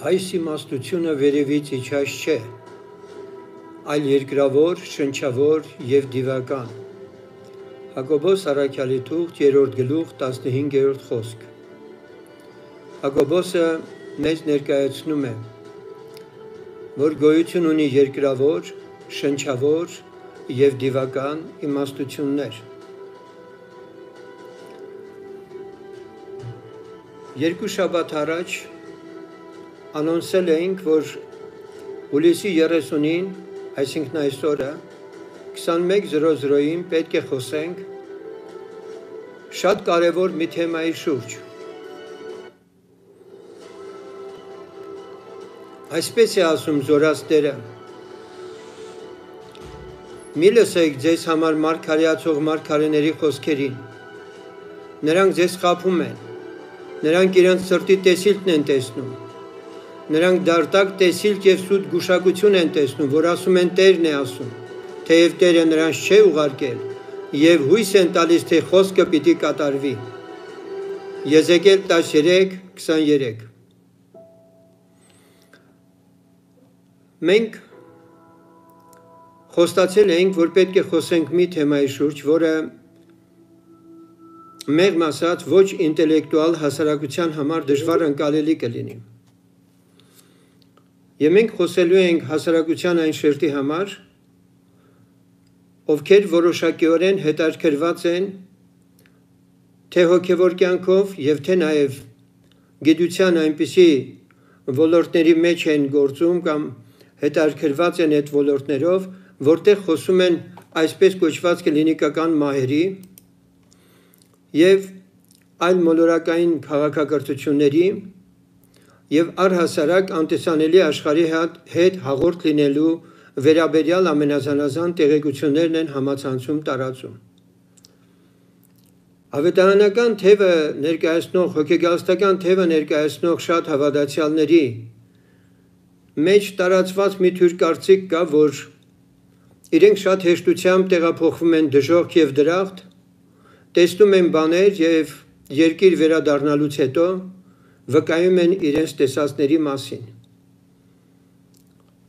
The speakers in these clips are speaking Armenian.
Այս իմաստությունը վերևից իջած չէ, այլ երկրավոր, շնչավոր և դիվական։ Հակոբոս առաքյալի թուղթ 3-րդ գլուխ 15-րդ խոսք։ Հակոբոսը մեզ ներկայացնում է, որ գոյություն ունի երկրավոր, շնչավոր և դիվական իմաստություններ։ Երկու շաբաթ առաջ անոնսել էինք, որ հուլիսի 30-ին, այսինքն այսօրը 21:00-ին պետք է խոսենք շատ կարևոր մի թեմայի շուրջ։ Այսպես է ասում զորացտերը. մի լսեք ձեզ համար մարգարեացող մարգարեների խոսքերին, նրանք ձեզ խաբում են, նրանք իրենց սրտի տեսիլքն են տեսնում, նրանք դարտակ տեսիլք և սուտ գուշակություն են տեսնում, որ ասում են Տերն է ասում, թեև Տերը նրանց չէ ուղարկել և հույս են տալիս, թե խոսքը պիտի կատարվի։ Եզեկիել 13:23։ Մենք խոստացել էինք, որ պետք է խոսենք մի թեմայի շուրջ, որը մեղմ ասած ոչ ինտելեկտուալ հասարակության համար դժվար ընկալելի կլինի։ Եվ մենք խոսելու ենք հասարակության այն շերտի համար, ովքեր որոշակիորեն հետաքրքրված են թե հոգևոր կյանքով և թե նաև գիտության այնպիսի ոլորտների մեջ են գործում կամ հետաքրքրված են այդ ոլորտներով, որտեղ խոսում են այսպես կոչված կլինիկական մահերի և այլ մոլորակային քաղաքակրթությունների և առհասարակ անտեսանելի աշխարհի հետ հաղորդ լինելու վերաբերյալ ամենազանազան տեղեկություններն են համացանցում տարածում։ Ավետարանական թևը ներկայացնող, հոգեգալստական թևը ներկայացնող շատ հավատացյալների մեջ տարածված մի թյուր կարծիք կա, որ իրենք շատ հեշտությամբ տեղափոխվում են դժոխք և դրախտ, տեսնում են բաներ և երկիր վերադառնալուց հետո վկայում են իրենց տեսածների մասին։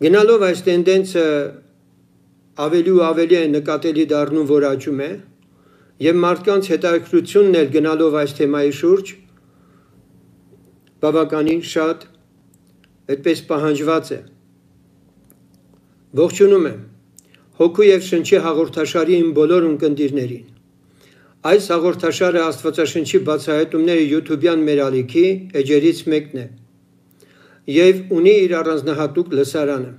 Գնալով այս տենդենսը ավելի ու ավելի է նկատելի դառնում, որ աճում է, և մարդկանց հետաքրքրությունն էլ գնալով այս թեմայի շուրջ բավականին շատ այդպես պահանջված է։ Ողջունում եմ հոգու և շնչի հաղորդաշարի իմ բոլոր ունկնդիրներին։ Այս հաղորդաշարը Աստվածաշնչի բացահայտումները YouTube-յան մեր ալիքի էջերից մեկն է և ունի իր առանձնահատուկ լսարանը։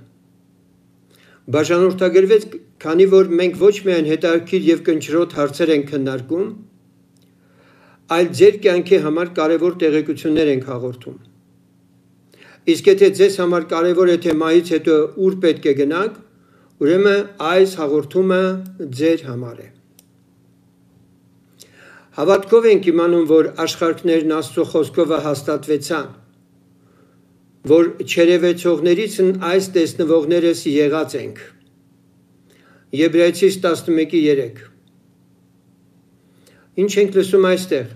Բաժանորդագրվեց, քանի որ մենք ոչ միայն հետաքրքիր և կնճռոտ հարցեր ենք քննարկում, այլ ձեր կյանքի համար կարևոր տեղեկություններ ենք հաղորդում։ Իսկ եթե ձեզ համար կարևոր է թե մահից հետո ուր պետք է գնաք, ուրեմն այս հաղորդումը ձեր համար է։ Հավատքով ենք իմանում, որ աշխարհքներն Աստծո խոսքով հաստատվեցան, որ չերևեցողներից այս տեսնվողներս եղած ենք։ Եբրայեցիս 11:3։ Ինչ ենք լսում այստեղ։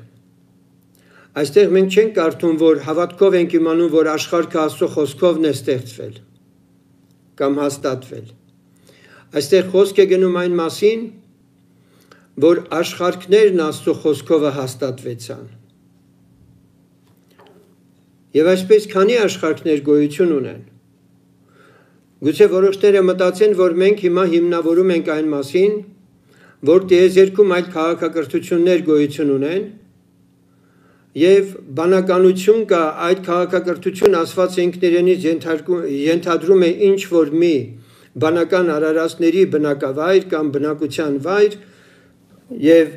Այստեղ մենք չենք կարդում, որ հավատքով ենք իմանում, որ աշխարհքը Աստծո խոսքովն է ստեղծվել կամ հաստատվել։ Այստեղ խոսք է գնում այն մասին, որ աշխարհքներն Աստծո խոսքով հաստատվեցան։ Եվ այսպես քանի աշխարհքներ գոյություն ունեն։ Գուցե որոշները մտածեն, որ մենք հիմա հիմնավորում ենք այն մասին, որ տիեզերքում այլ քաղաքակրթություններ գոյություն ունեն, և բանականություն կա, այդ քաղաքակրթություն ասված ինքնիրենից ենթադրում է ինչ-որ մի բանական արարածների բնակավայր կամ բնակության վայր, և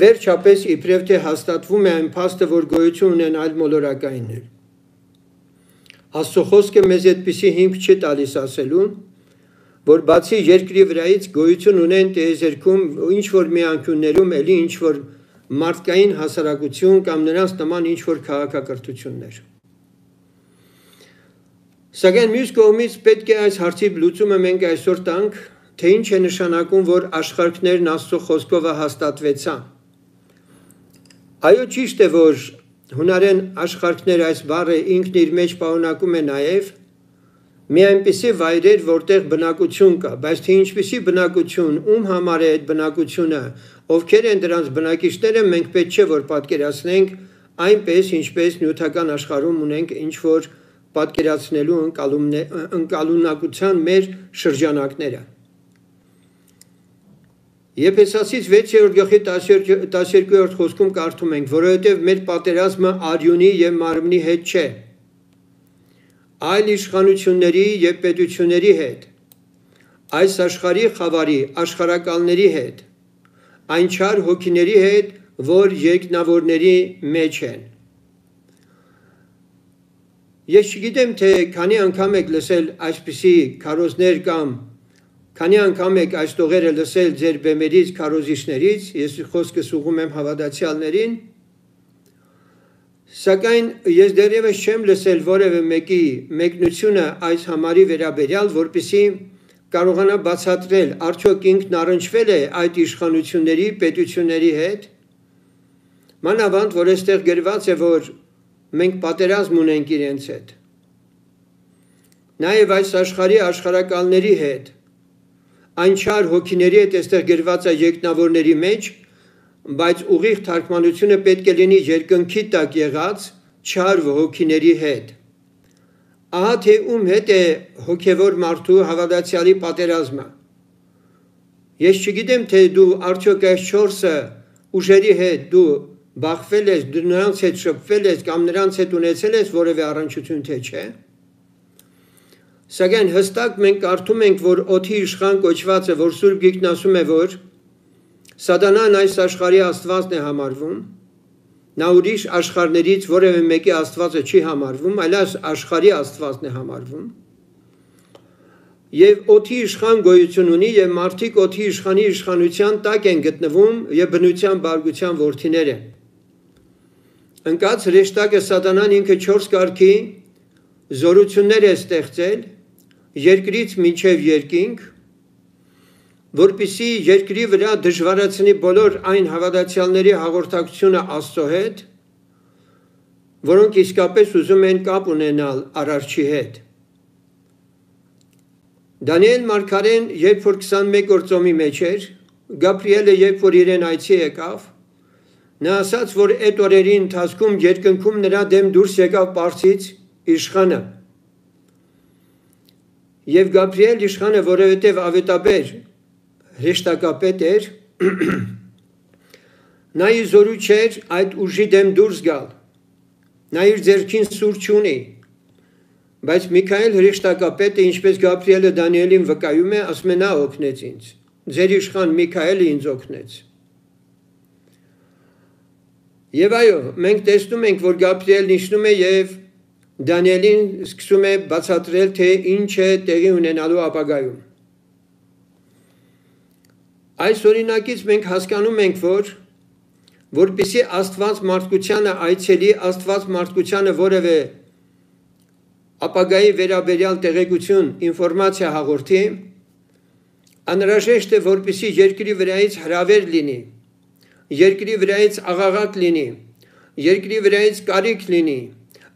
վերջապես իբրև թե հաստատվում է այն փաստը, որ գոյություն ունեն այլ մոլորակայիններ։ Աստծո խոսքը մեզ այդպիսի հիմք չի տալիս ասելուն, որ բացի երկրի վրայից գոյություն ունեն տիեզերքում ինչ-որ մի անկյուններում էլի ինչ-որ մարդկային հասարակություն կամ նրանց նման ինչ-որ քաղաքակրթություններ։ Սակայն մյուս կողմից պետք է այս հարցի լուծումը մենք այսօր տանք, թե ինչ է նշանակում, որ աշխարհքներն Աստծո խոսքով հաստատվեցան։ Այո, ճիշտ է, որ հունարեն աշխարհքներ այս բառը ինքն իր մեջ պարունակում է նաև մի այնպիսի վայրեր, որտեղ բնակություն կա, բայց թե ինչպիսի բնակություն, ում համար է այդ բնակությունը, ովքեր են դրանց բնակիչները, մենք պետք չէ որ պատկերացնենք այնպես, ինչպես նյութական աշխարհում ունենք ինչ որ պատկերացնելու ընկալունակության մեր շրջանակները։ Եփեսացիս 6-րդ գլխի 12-րդ խոսքում կարդում ենք, որովհետև մեր պատերազմը արյունի եւ մարմնի հետ չէ, այլ իշխանությունների եւ պետությունների հետ, այս աշխարհի խավարի աշխարհակալների հետ, այն չար հոգիների հետ, որ երկնավորների մեջ են։ Ես չգիտեմ, թե քանի անգամ եք լսել այսպիսի քարոզներ կամ քանի անգամ եք այս տողերը լսել ձեր բեմերից, քարոզիչներից, ես խոսքս ուղղում եմ հավատացյալներին, սակայն ես դեռևս չեմ լսել որևէ մեկի մեկնությունը այս համարի վերաբերյալ, որպեսզի կարողանա բացատրել, արդյոք ինքն առնչվել է այդ իշխանությունների, պետությունների հետ, մանավանդ, որ այստեղ գրված է, որ մենք պատերազմ ունենք իրենց հետ, նաև այս աշխարհի աշխարհակալների հետ, այն չար հոգիների հետ այստեղ գրված է երկնավորների մեջ, բայց ուղիղ թարգմանությունը պետք է լինի երկնքի տակ եղած չար հոգիների հետ։ Ահա թե ում հետ է հոգևոր մարդու հավատացյալի պատերազմը։ Ես չգիտեմ, թե դու արդյոք այս 4 ուժերի հետ դու բախվել ես, դու նրանց հետ շփվել ես կամ նրանց հետ ունեցել ես որևէ առնչություն, թե չէ։ Սակայն հստակ մենք կարդում ենք, որ օդի իշխան կոչվածը, որ Սուրբ Գիրքն ասում է, որ Սատանան այս աշխարհի աստվածն է համարվում, նա ուրիշ աշխարհներից որևէ մեկի աստվածը չի համարվում, այլ այս աշխարհի աստվածն է համարվում։ Եվ օդի իշխան գոյություն ունի եւ մարդիկ օդի իշխանի իշխանության տակ են գտնվում եւ բնության բարգության որդիներ են։ Ընկած հրեշտակը Սատանան ինքը 4 կարգի զորություններ է ստեղծել երկրից մինչև երկինք, որպեսզի երկրի վրա դժվարացնի բոլոր այն հավատացյալների հաղորդակցությունը Աստծո հետ, որոնք իսկապես ուզում են կապ ունենալ Արարչի հետ։ Դանիել մարգարեն, երբ որ 21 օր ծոմի մեջ էր, Գաբրիելը երբ որ իրեն այցի եկավ, նա ասաց, որ այդ օրերի ընթացքում երկնքում նրա դեմ դուրս եկավ Պարսից իշխանը։ Եվ Գաբրիել իշխանը, որովհետև ավետաբեր հրեշտակապետ էր, նա իր զորու չէր այդ ուժի դեմ դուրս գալ, նա իր ձեռքին սուր չունի, բայց Միքայել հրեշտակապետը, ինչպես Գաբրիելը Դանիելին վկայում է, ասում է նա օգնեց ինձ, ձեր իշխան Միքայելը ինձ օգնեց։ Եվ այո, մենք տեսնում ենք, որ Գաբրիելն իջնում է եւ Դանիելին սկսում է բացատրել, թե ինչ է տեղի ունենալու ապագայում։ Այս օրինակից մենք հասկանում ենք, որպեսզի Աստված մարդկությանը այցելի, Աստված մարդկությանը որևէ ապագայի վերաբերյալ տեղեկություն, ինֆորմացիա հաղորդի, անհրաժեշտ է, որպեսզի երկրի վրայից հրավեր լինի, երկրի վրայից աղաղակ լինի, երկրի վրայից կարիք լինի,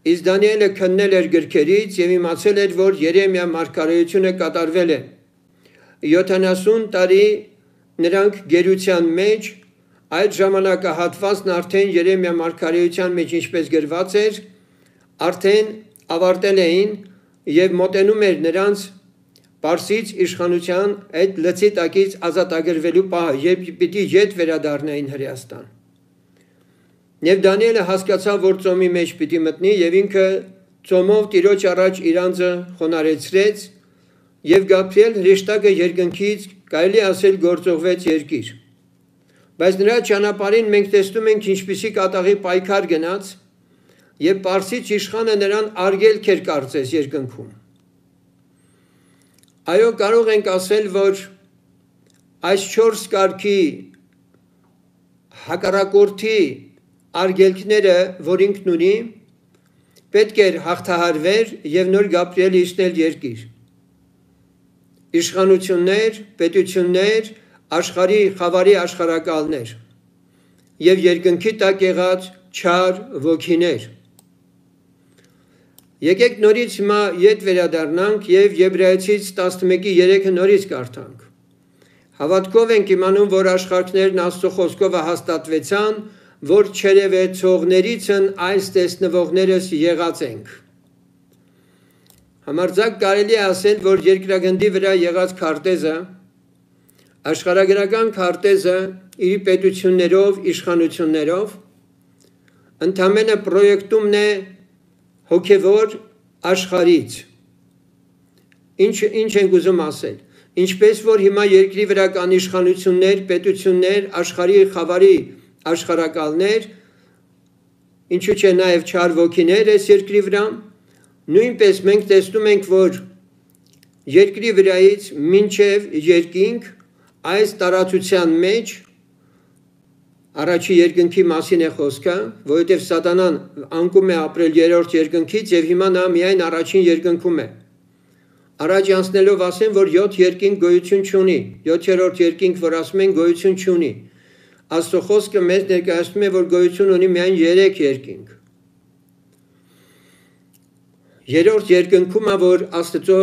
իսկ Դանիելը քննել էր գրքերից եւ իմացել էր, որ Երեմիա մարգարեությունը կատարվել է։ 70 տարի նրանք գերության մեջ, այդ ժամանակահատվածն արդեն Երեմիա մարգարեության մեջ ինչպես գրված էր, արդեն ավարտել էին եւ մոտենում էր նրանց Պարսից իշխանության այդ լծի տակից ազատագրվելու պահը, երբ պիտի ետ վերադառնային Հրեաստան։ Եվ Դանիելը հասկացավ, որ ծոմի մեջ պիտի մտնի եւ ինքը ծոմով Տիրոջ առաջ իր անձը խոնարհեցրեց եւ Գաբրիել հրեշտակը երկնքից կարելի ասել գործողվեց երկիր։ Բայց նրա ճանապարհին մենք տեսնում ենք ինչպիսի կատաղի պայքար գնաց եւ Պարսից իշխանը նրան արգելք էր կարծես երկնքում։ Այո, կարող ենք ասել, որ այս 4 կարգի հակառակորդի արգելքները, որ ինքն ունի, պետք էր հաղթահարվեր եւ նոր Գաբրիելը իջնել երկիր։ Իշխանություններ, պետություններ, աշխարհի խավարի աշխարհակալներ եւ երկնքի տակ եղած չար ոգիներ։ Եկեք նորից հիմա ետ վերադառնանք եւ Եբրայեցից 11:3-ը նորից կարդանք։ Հավատքով ենք իմանում, որ աշխարհներն Աստծո խոսքով հաստատվեցան, որ չերևեցողներիցն այս տեսնվողներս եղած ենք։ Համարձակ կարելի է ասել, որ երկրագնդի վրա եղած քարտեզը, աշխարհագրական քարտեզը իր պետություններով, իշխանություններով ընդամենը պրոյեկտումն է հոգևոր աշխարհից։ Ինչ ենք ուզում ասել։ Ինչպես որ հիմա երկրի վրա կան իշխանություններ, պետություններ, աշխարհի խավարի աշխարհակալներ, ինչու՞ չէ նաև չար ոգիներ այս երկրի վրա, նույնպես մենք տեսնում ենք, որ երկրի վրայից մինչև երկինք այս տարածության մեջ առաջի երկնքի մասին է խոսքը, որովհետև սատանան անկում է ապրել երրորդ երկնքից եւ հիմա նա միայն առաջին երկնքում է։ Առաջ անցնելով ասեմ, որ 7 երկինք գոյություն չունի, 7-րդ երկինք, որ ասում են գոյություն չունի։ Աստծո խոսքը մեզ ներկայացնում է, որ գոյություն ունի միայն 3 երկինք։ Երրորդ երկնքում է, որ Աստծո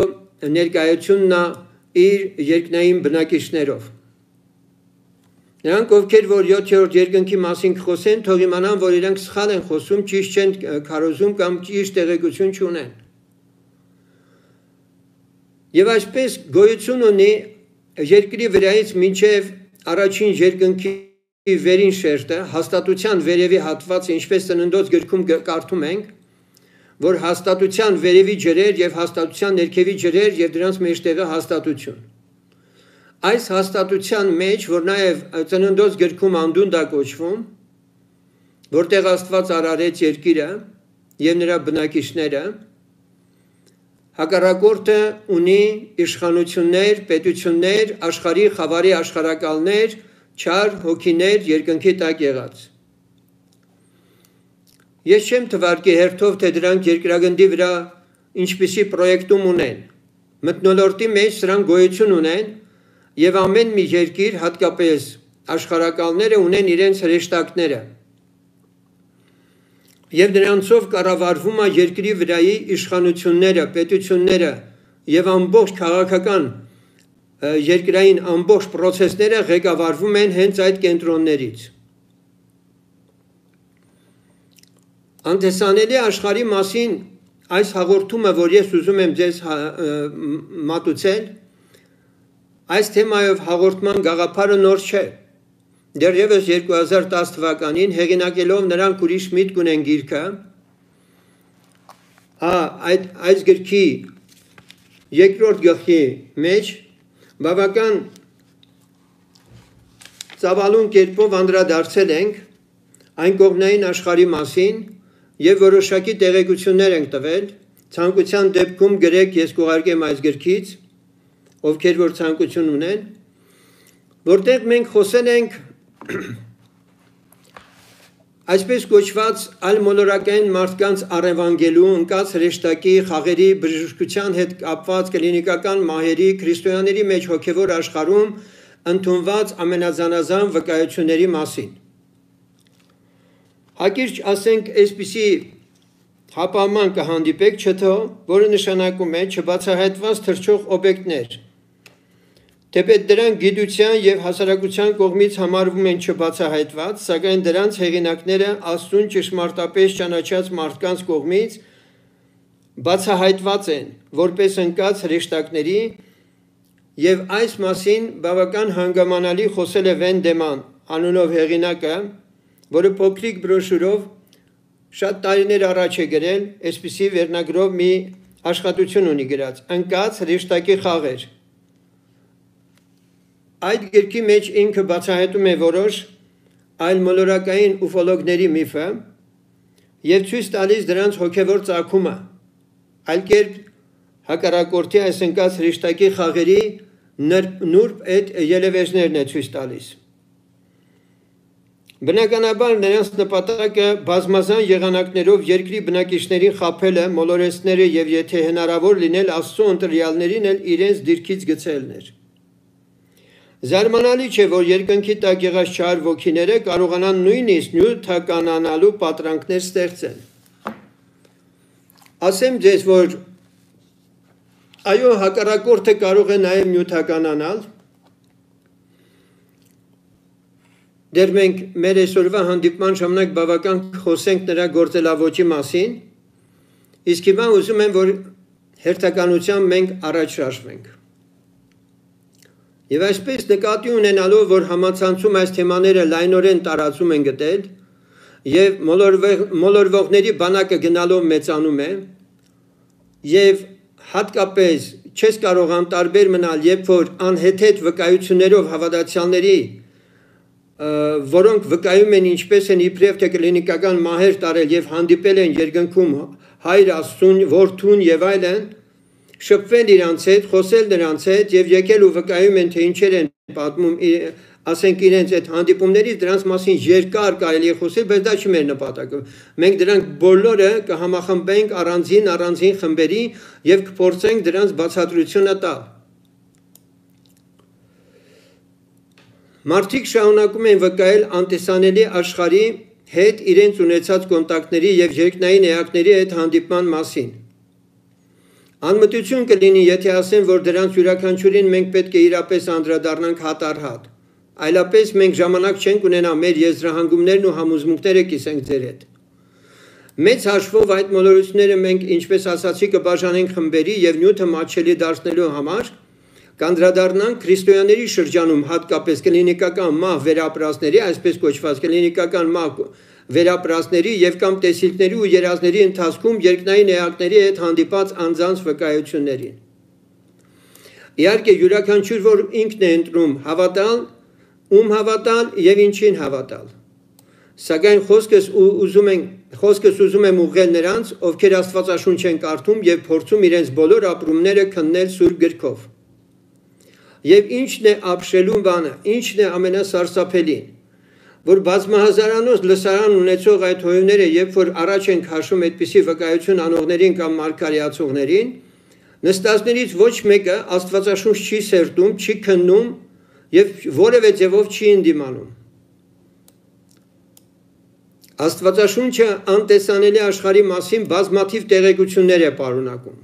ներկայությունն է իր երկնային բնակիչներով։ Նրանք, ովքեր որ 7-րդ երկնքի մասին խոսեն, թող իմանան, որ իրենք սխալ են խոսում, ճիշտ չեն քարոզում կամ ճիշտ տեղեկություն չունեն։ Եվ այսպես գոյություն ունի երկրի վրայից մինչև առաջին երկնքի վերին շերտը, հաստատության վերևի հատվածը, ինչպես Ծննդոց գրքում կարդում ենք, որ հաստատության վերևի ջրեր եւ հաստատության ներքևի ջրեր եւ դրանց մեջտեղը հաստատություն։ Այս հաստատության մեջ, որ նաև Ծննդոց գրքում անդունդա կոչվում, որտեղ Աստված արարեց երկիրը եւ նրա բնակիչները, հակառակորդը ունի իշխանություններ, պետություններ, աշխարհի խավարի աշխարհակալներ, չար հոգիներ երկնքի տակ եղած։ Ես չեմ թվարկի հերթով, թե դրանք երկրագնդի վրա ինչպիսի պրոյեկտում ունեն։ Մթնոլորտի մեջ սրանք գոյություն ունեն եւ ամեն մի երկիր, հատկապես աշխարհակալները ունեն իրենց հրեշտակները։ Եվ նրանցով կառավարվում է երկրի վրայի իշխանությունները, պետությունները եւ ամբողջ քաղաքական երկրային ամբողջ process-ները ղեկավարվում են հենց այդ կենտրոններից։ Անտեսանելի աշխարհի մասին այս հաղորդումը, որ ես ուզում եմ ձեզ մատուցել, այս թեմայով հաղորդման գաղափարը նոր չէ։ Դեռևս 2010 թվականին հեղինակելով նրանք ուրիշ միտք ունեն գիրքը, այս գրքի երկրորդ գլխի մեջ բավական ծավալուն կերպով անդրադարձել ենք այն կողմնային աշխարհի մասին եւ որոշակի տեղեկություններ ենք տվել, ցանկության դեպքում գրեք, ես կուղարկեմ այս գրքից, ովքեր որ ցանկություն ունեն, որտեղ մենք խոսել ենք այսպես կոչված այլմոլորակային մարդկանց առևանգելու ընկած հրեշտակի խաղերի բժշկության հետ կապված կլինիկական մահերի քրիստոնյաների մեջ հոգևոր աշխարհում ընդունված ամենազանազան վկայությունների մասին։ Հակիրճ ասենք, այսպիսի հապաման կհանդիպեք չթո, որը նշանակում է չբացահայտված թռչող օբյեկտներ։ Թեպետ դրանք գիտության եւ հասարակության կողմից համարվում են չբացահայտված, սակայն դրանց հեղինակները Աստծուն ճշմարտապես ճանաչած մարդկանց կողմից բացահայտված են, որպես ընկած հրեշտակների, եւ այս մասին բավական հանգամանալի խոսել է Վեն Դեման անունով հեղինակը, որը փոքրիկ բրոշուրով շատ տարիներ առաջ է գրել, այսպիսի վերնագրով մի աշխատություն ունի գրած, ընկած հրեշտակի խաղեր։ Այդ գրքի մեջ ինքը բացահայտում է որոշ այլմոլորակային ուֆոլոգների միֆը եւ ցույց տալիս դրանց հոգեվոր ծագումը, այլ կերպ հակառակորդի այս ընկած հրեշտակի խաղերի նուրբ այդ ելևէջներն է ցույց տալիս։ Բնականաբար նրանց նպատակը բազմազան եղանակներով երկրի բնակիչներին խաբելը, մոլորեցնելը եւ եթե հնարավոր լինել Աստծո ընտրյալներին էլ իրենց դիրքից գցելն էր։ Զարմանալի չէ, որ երկնքի տակ եղած չար ոգիները կարողանան նույնիսկ նյութականանալու պատրանքներ ստեղծել։ Ասեմ ձեզ, որ այո, հակառակորդը կարող է նաև նյութականանալ։ Դեռ մենք մեր այսօրվա հանդիպման ժամանակ բավական խոսենք նրա գործելավոճի մասին, իսկ հիմա ուզում եմ, որ հերթականությամբ մենք առաջ շարժվենք։ Եվ այսպես նկատի ունենալով, որ համացանցում այս թեմաները լայնորեն տարածում են գտել եւ մոլորվողների բանակը գնալով մեծանում է եւ հատկապես չես կարող անտարբեր մնալ, երբ որ անհեթեթ վկայություններով հավատացյալների, որոնք վկայում են ինչպես են իբրև թե կլինիկական մահեր տարել եւ հանդիպել են երկնքում Հայր Աստծուն, Որդուն եւ այլն, շփվել իրանց հետ, խոսել նրանց հետ եւ եկել ու վկայում են թե ինչեր են պատմում, ասենք իրենց այդ հանդիպումներից, դրանց մասին երկար կարելի է խոսել, բայց դա չի մեր նպատակը։ Մենք դրանք բոլորը կհամախմբենք առանձին խմբերի եւ կփորձենք դրանց բացատրությունը տալ։ Մարդիկ շարունակում են վկայել անտեսանելի աշխարհի հետ իրենց ունեցած կոնտակտների եւ երկնային էակների հետ հանդիպման մասին։ Անմտություն կլինի, եթե ասեմ, որ դրանց յուրաքանչյուրին մենք պետք է իրապես անդրադառնանք հատ-առհատ, այլապես մենք ժամանակ չենք ունենա մեր եզրահանգումներն ու համոզմունքները կիսենք ձեր հետ։ Մեծ հաշվով այդ մոլորությունները մենք, ինչպես ասացի, կբաժանենք խմբերի եւ նյութը մատչելի դարձնելու համար կանդրադառնանք քրիստոնյաների շրջանում հատկապես կլինիկական մահ վերապրածների, այսպես կոչված կլինիկական մահ վերապրածների եւ կամ տեսիլքների ու երազների ընթացքում երկնային էակների հետ հանդիպած անձանց վկայություններին։ Իհարկե յուրաքանչյուր որ ինքն է ընտրում հավատալ, ում հավատալ եւ ինչին հավատալ։ Սակայն խոսքս ուզում եմ ուղղել նրանց, ովքեր Աստվածաշունչ են կարդում եւ փորձում իրենց բոլոր ապրումները քննել Սուրբ գրքով։ Եվ ինչն է ապշելու բանը, ինչն է ամենասարսափելին, որ բազմահազարանոց լսարան ունեցող այդ հույները, երբ որ առաջ են քաշում այդպիսի վկայություն անողներին կամ մարգարեացողներին, նստածներից ոչ մեկը Աստվածաշունչ չի սերտում, չի քննում եւ որևէ ձևով չի ընդդիմանում։ Աստվածաշունչը անտեսանելի աշխարհի մասին բազմաթիվ տեղեկություններ է պարունակում։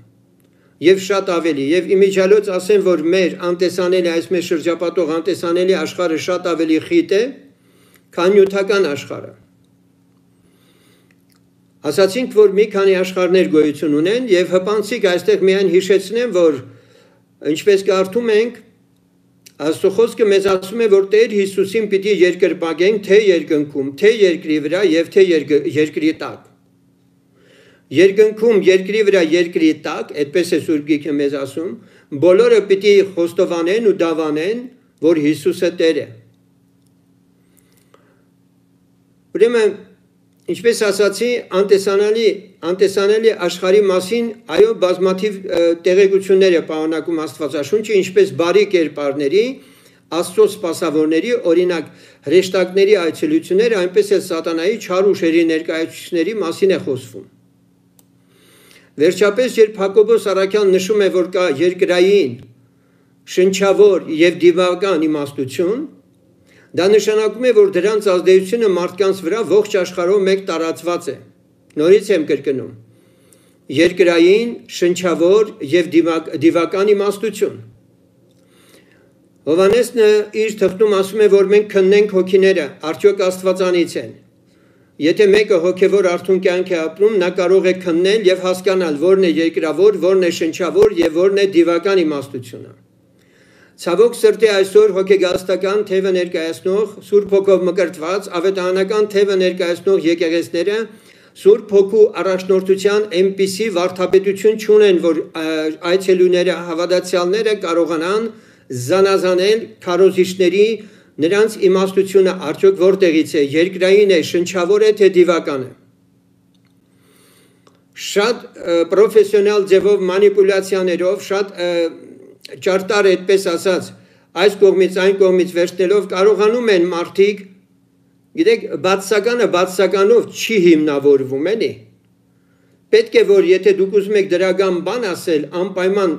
Եվ շատ ավելի, եւ իմիջիալոց ասեմ, որ մեր անտեսանելի, այս մեր շրջապատող անտեսանելի աշխարհը շատ ավելի խիտ է, քան նյութական աշխարհը։ Ասացինք, որ մի քանի աշխարհներ գոյություն ունեն եւ հպանցիկ այստեղ միայն հիշեցնեմ, որ ինչպես կարդում ենք, Աստծո խոսքը մեզ ասում է, որ Տեր Հիսուսին պիտի երկրպագենք թե երկնքում, թե երկրի վրա եւ թե երկրի տակ։ Երկնքում, երկրի վրա, երկրի տակ, այդպես է Սուրբ Գիրքը մեզ ասում, բոլորը պիտի խոստովանեն ու դավանեն, որ Հիսուսը Տեր է։ Ուրեմն, ինչպես ասացի, անտեսանելի աշխարհի մասին, այո, բազմաթիվ տեղեկություններ է պարունակում Աստվածաշունչը, ինչպես բարի կերպարների, Աստծո սպասավորների, օրինակ հրեշտակների այցելությունները, այնպես էլ սատանայի չար ուժերի ներկայացուցիչների մասին է խոսվում։ Վերջապես, երբ Հակոբոս առաքյալն նշում է, որ կա երկրային, շնչավոր եւ դիվական իմաստություն, դա նշանակում է, որ դրանց ազդեցությունը մարդկանց վրա ողջ աշխարհով մեկ տարածված է։ Նորից եմ կրկնում. երկրային, շնչավոր եւ դիվական իմաստություն։ Հովհաննեսն իր թղթում ասում է, որ մենք քննենք հոգիները, արդյոք Աստվածանից են։ Եթե մեկը հոգևոր արթուն կյանք է ապրում, նա կարող է քննել եւ հասկանալ, որն է երկրավոր, որն է շնչավոր եւ որն է դիվական իմաստությունը։ Ցավոք սրտի այսօր հոգեգաստական թևը ներկայացնող, Սուրբ Հոգով մկրտված, ավետարանական թևը ներկայացնող եկեղեցիները Սուրբ Հոգու առաջնորդության այնպիսի վարդապետություն չունեն, որ այցելուները, հավատացյալները կարողանան զանազանել քարոզիչների նրանց իմաստությունը արդյոք որտեղից է, երկրային է, շնչավոր է, թե դիվական է։ Շատ պրոֆեսիոնալ ձևով մանիպուլյացիաներով, շատ ճարտար այդպես ասած, այս կողմից այն կողմից վերցնելով կարողանում են մարդիկ, գիտեք, բացականը բացականով չի հիմնավորվում, էլի։ Պետք է որ եթե դուք ուզում եք դրական բան ասել, անպայման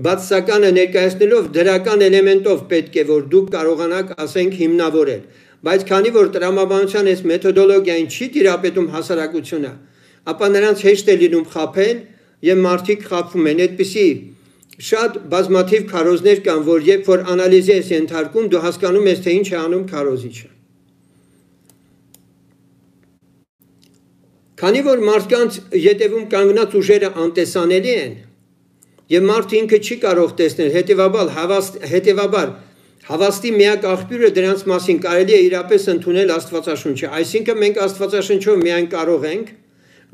բացասականը ներկայացնելով դրական էլեմենտով պետք է որ դուք կարողանաք ասենք հիմնավորել, բայց քանի որ տրամաբանության այս մեթոդոլոգիային չի տիրապետում հասարակությունը, ապա նրանց հեշտ է լինում խաբել եւ մարդիկ խաբվում են, այդպիսի շատ բազմաթիվ քարոզներ կան, որ երբ որ անալիզի ես ենթարկում, դու հասկանում ես թե ինչ է անում քարոզիչը։ Քանի որ մարդկանց ետևում կանգնած ուժերը անտեսանելի են, եւ մարդը ինքը չի կարող տեսնել, հետեւաբար հավաստի միակ աղբյուրը դրանց մասին կարելի է իրապես ընդունել Աստվածաշունչը, այսինքն մենք Աստվածաշնչով միայն կարող ենք,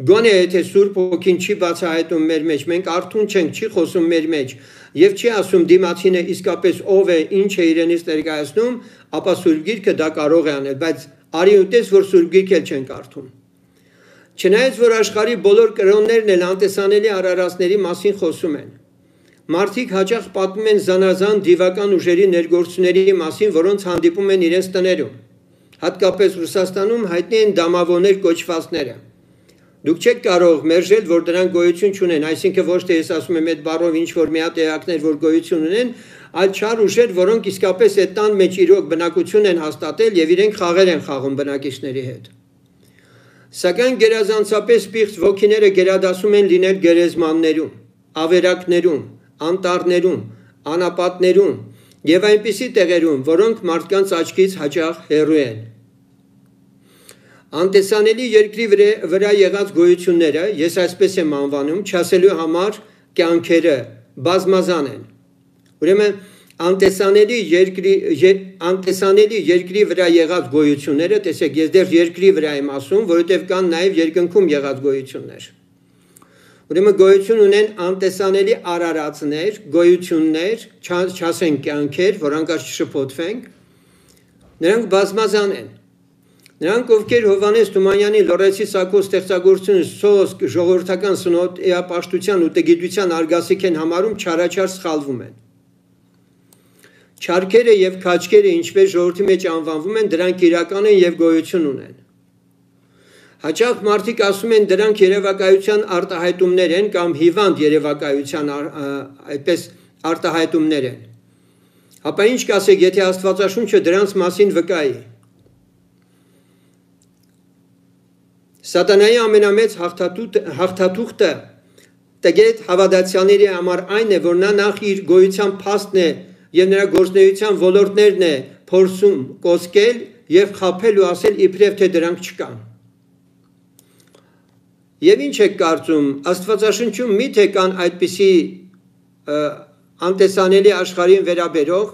գոնե եթե Սուրբ Հոգին չի բացահայտում մեր մեջ, մենք արթուն չենք, չի խոսում մեր մեջ եւ չի ասում դիմացինը իսկապես ով է, ինչ է իրենից ներկայացնում, ապա Սուրբ Գիրքը դա կարող է անել, բայց արի ու տես, որ Սուրբ Գիրքը չեն կարդում։ Չնայած որ աշխարհի բոլոր կրոններն էլ անտեսանելի արարածների մասին խոսում են, մարդիկ հաճախ պատմում են զանազան դիվական ուժերի ներգործությունների մասին, որոնց հանդիպում են իրենց տներում, հատկապես Ռուսաստանում հայտնի են դամավոներ կոչվածները։ Դուք չեք կարող մերժել, որ դրանք գոյություն չունեն, այսինքն ոչ թե ես ասում եմ այդ բառով ինչ որ մի հատ էակներ, որ գոյություն ունեն, այլ չար ուժեր, որոնք իսկապես այդ տան մեջ իրոք բնակություն են հաստատել եւ իրենք խաղեր են խաղում բնակիչների հետ։ Սակայն գերազանցապես պիղծ ոգիները գերադասում են լինել գերեզմաններում, ավերակներում, անտառներում, անապատներում եւ այնպիսի տեղերում, որոնք մարդկանց աչքից հաճախ հեռու են։ Անտեսանելի երկրի վրա եղած գոյությունները, ես այսպես եմ անվանում, չասելու համար կյանքերը բազմազան են։ Ուրեմն անտեսանելի երկրի վրա եղած գոյությունները, տեսեք, ես դեռ երկրի վրա եմ ասում, որովհետև կան նաև երկնքում եղած գոյություններ։ Ուրեմն գոյություն ունեն անտեսանելի արարածներ, գոյություններ, չասենք կյանքեր, որոնք չշփոթվենք, նրանք բազմազան են։ Նրանք, ովքեր Հովհաննես Թումանյանի Լոռեցի Սակո ստեղծագործությունը սոսկ ժողովրդական սնոտիապաշտության ու տգիտության արգասիք են համարում, չարաչար սխալվում են։ Չարքերը եւ քաչքերը, ինչպես ժողովրդի մեջ անվանվում են, դրանք իրական են եւ գոյություն ունեն։ Հաճախ մարդիկ ասում են դրանք երևակայության արտահայտումներ են կամ հիվանդ երևակայության այդպես արտահայտումներ են։ Ապա ինչ կասեք, եթե Աստվածաշունչը դրանց մասին վկայի։ Սատանայի ամենամեծ հաղթաթուղթը տգետ հավատացյալների համար այն է, որ նա նախ իր գոյության փաստն է եւ նրա գործունեության ոլորտներն է փորձում կոծկել եւ խաբել ու ասել իբրև թե դրանք չկան։ Եվ ինչ եք կարծում, Աստվածաշնչում միթե կան այդպիսի անտեսանելի աշխարհին վերաբերող,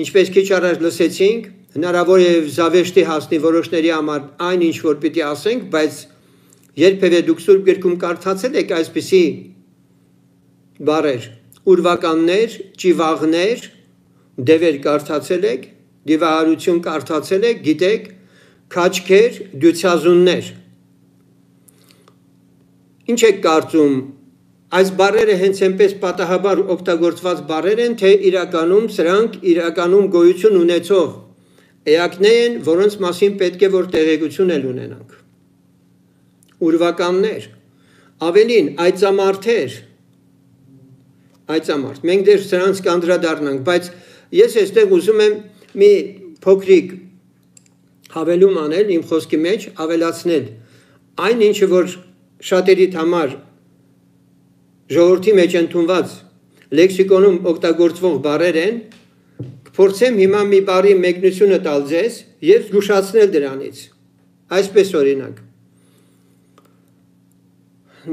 ինչպես քիչ առաջ լսեցինք, հնարավոր է զավեշտի հասնի որոշների համար այն ինչ որ պիտի ասենք, բայց երբևէ դուք Սուրբ Գրքում կարդացել եք այսպիսի բառեր, ուրվականներ, ճիվաղներ, դևեր կարդացել եք, դիվահարություն կարդացել եք, գիտեք, քաչքեր, դյուցազուններ։ Ինչ եք կարծում, այս բառերը հենց այնպես պատահաբար օգտագործված բառեր են, թե իրականում գոյություն ունեցող էակներ են, որոնց մասին պետք է որ տեղեկություն էլ ունենանք։ Ուրվականներ, ավելին, այծամարդեր, մենք դեռ սրանց կանդրադառնանք, բայց ես այստեղ ուզում եմ մի փոքրիկ հավելում անել իմ խոսքի մեջ, ավելացնել այն ինչը որ շատերիդ համար ժողովրդի մեջ ընդունված լեքսիկոնում օգտագործվող բառեր են, կփորձեմ հիմա մի բառի մեկնությունը տալ ձեզ եւ զգուշացնել դրանից։ Այսպես օրինակ։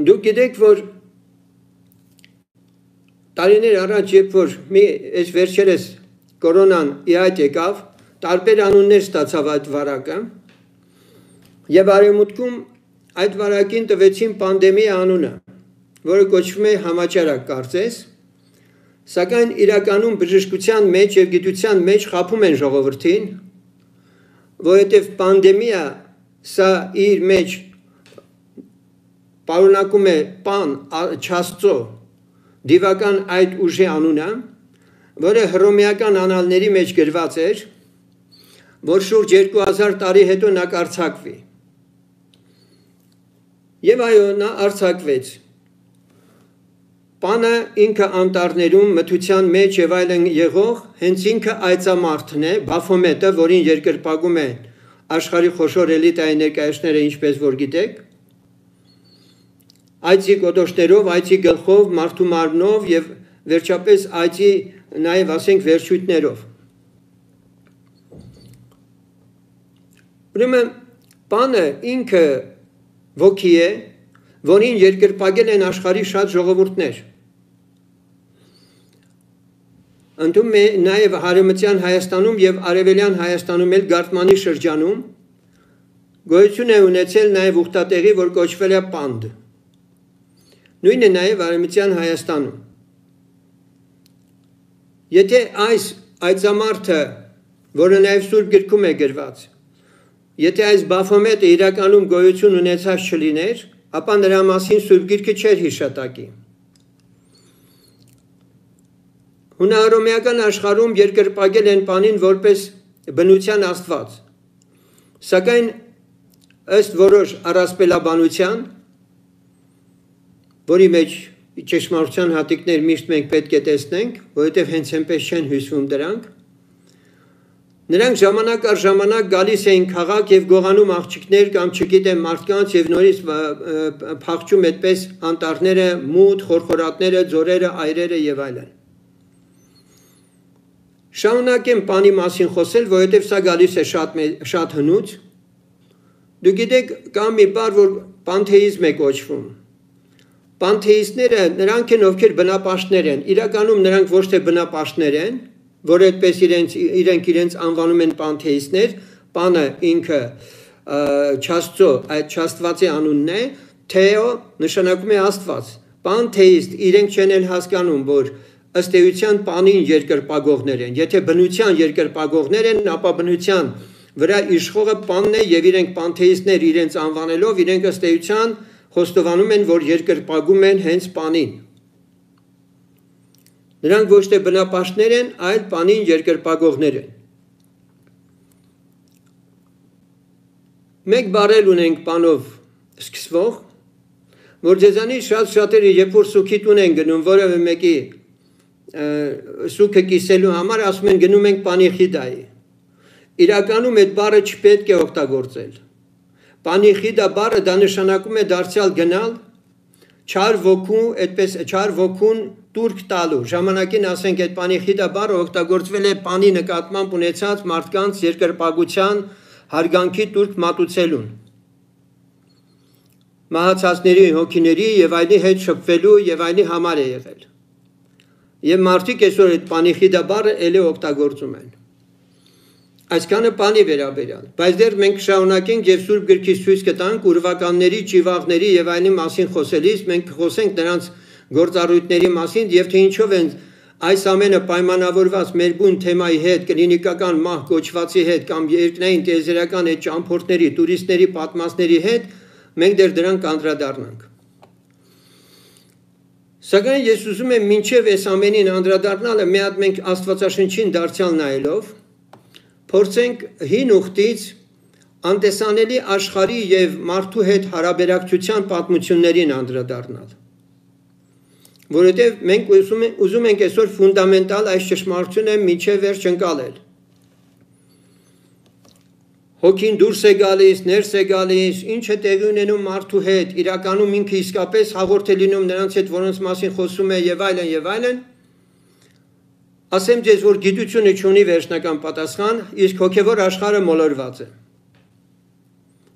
Դուք գիտեք, որ տարիներ առաջ, երբ որ այս վերջերս կորոնան ի հայտ եկավ, տարբեր անուններ ստացավ այդ վարակը, եւ արևմուտքում այդ վարակին տվեցին պանդեմիա անունը, որը կոչվում է համաճարակ կարծես, սակայն իրականում բժշկության մեջ եւ գիտության մեջ խաբում են ժողովրդին, որովհետեւ պանդեմիա սա իր մեջ պարունակում է պան չաստծո դիվական այդ ուժի անունը, որը հռոմեական անալների մեջ գրված էր, որ շուրջ 2000 տարի հետո նա կարձակվի։ Եվ այո, նա արձակվեց։ Պանը ինքը անտառներում մթության մեջ եւ այլն եղող հենց ինքը այծամարտն է, Բաֆոմետը, որին երկրպագում են աշխարհի խոշոր էլիտայի ներկայացները, ինչպես որ գիտեք, այծի կոդոշներով, այծի գլխով, մարդու մարմնով եւ վերջապես այծի նաեւ ասենք վերջույթներով։ Ուրեմն Պանը ինքը ոգի է, որին երկրպագել են աշխարհի շատ ժողովուրդներ։ Ընդդեմ նաև Հարեմտյան Հայաստանում եւ Արևելյան Հայաստանում էլ Գարթմանի շրջանում գոյություն է ունեցել նաև ուխտատեղի, որ կոչվել է Պանդ։ Նույնը նաև Արևմտյան Հայաստանում։ Եթե այս այծամարտը, որը նաև Սուրբ գրքում է գրված, եթե այս Բաֆոմետը իրականում գոյություն ունեցած չլիներ, ապա նրա մասին Սուրբ Գիրքը չէր հիշատակի։ Հունահռոմեական աշխարհում երկրպագել են Պանին որպես բնության աստված, սակայն ըստ որոշ առասպելաբանության, որի մեջ ճշմարտության հատիկներ միշտ մենք պետք է տեսնենք, որովհետև հենց այնպես չեն հյուսվում դրանք, նրանք ժամանակ առ ժամանակ գալիս էին քաղաք եւ գողանում աղջիկներ կամ չգիտեմ մարդկանց եւ նորից փախչում այդպես անտառները, մութ, խորխորատները, ձորերը, այրերը եւ այլն։ Շարունակեմ Պանի մասին խոսել, որովհետեւ սա գալիս է շատ հնուց։ Դու գիտեք, կա մի բառ, որ պանթեիզմ է կոչվում։ Պանթեիստները նրանք են, ովքեր բնապաշտներ են։ Իրականում նրանք ոչ թե բնապաշտներ են, որ այդպես իրենք անվանում են պանթեիստներ, Պանը ինքը Չաստծո, այդ Չաստվածի անունն է, Թեո նշանակում է Աստված։ Պանթեիստ իրենք չեն էլ հասկանում, որ ըստ էության Պանին երկրպագողներ են։ Եթե բնության երկրպագողներ են, ապա բնության վրա իշխողը Պանն է եւ իրենք պանթեիստներ իրենց անվանելով, իրենք ըստ էության խոստովանում են, որ երկրպագում են հենց Պանին։ Նրանք ոչ թե բնապաշտներ են, այլ Պանին երկրպագողներ են։ Մեկ բառել ունենք Պանով սկսվող, որ ձեզանից շատերը երբ որ սուքի տուն են գնում, որևէ մեկի սուքը կիսելու համար, ասում են գնում ենք Պանիխիդայի։ Իրականում այդ բառը չպետք է օգտագործել։ Պանիխիդա բառը դա նշանակում է դարձյալ գնալ, չար ոգու, այդպես չար ոգուն տուրք տալու։ Ժամանակին ասենք այդ Պանիխիդա բառը օգտագործվել է Պանի նկատմամբ ունեցած մարդկանց երկրպագության հարգանքի տուրք մատուցելուն։ Մահացածների հոգիների եւ այլի հետ շփվելու եւ այլի համար է եղել։ Եվ մարդիկ այսօր այդ Պանիխիդա բառը ելի օգտագործում են։ Այսքանը Պանի վերաբերյալ, բայց դեռ մենք շարունակենք եւ Սուրբ Գրքից ցույց կտանք ուրվականների, ճիվաղների եւ այլի մասին խոսելիս մենք խոսենք նրանց գործառույթների մասին եւ թե ինչով են այս ամենը պայմանավորված մեր բուն թեմայի հետ, կլինիկական մահ կոչվածի հետ կամ երկնային տիեզերական այդ ճամփորդների, տուրիստների պատմածների հետ, մենք դեռ դրան կանդրադառնանք։ Սակայն ես ուզում եմ մինչև այս ամենին անդրադառնալը մի հատ մենք Աստվածաշնչին դարձյալ նայելով փորձենք հին ուխտից անտեսանելի աշխարհի եւ մարդու հետ հարաբերակցության պատմություններին անդրադառնալ։ Որովհետեւ մենք ուզում ենք այսօր ֆունդամենտալ այս ճշմարտությունը մինչև վերջ ընկալել։ Հոգին դուրս է գալիս, ներս է գալիս, ինչ է տեղի ունենում մարդու հետ, իրականում ինքը իսկապես հաղորդ է լինում նրանց հետ, որոնց մասին խոսում է եւ այլն եւ այլն։ Ասեմ ձեզ, որ գիտությունը չունի վերջնական պատասխան, իսկ հոգևոր աշխարհը մոլորված է։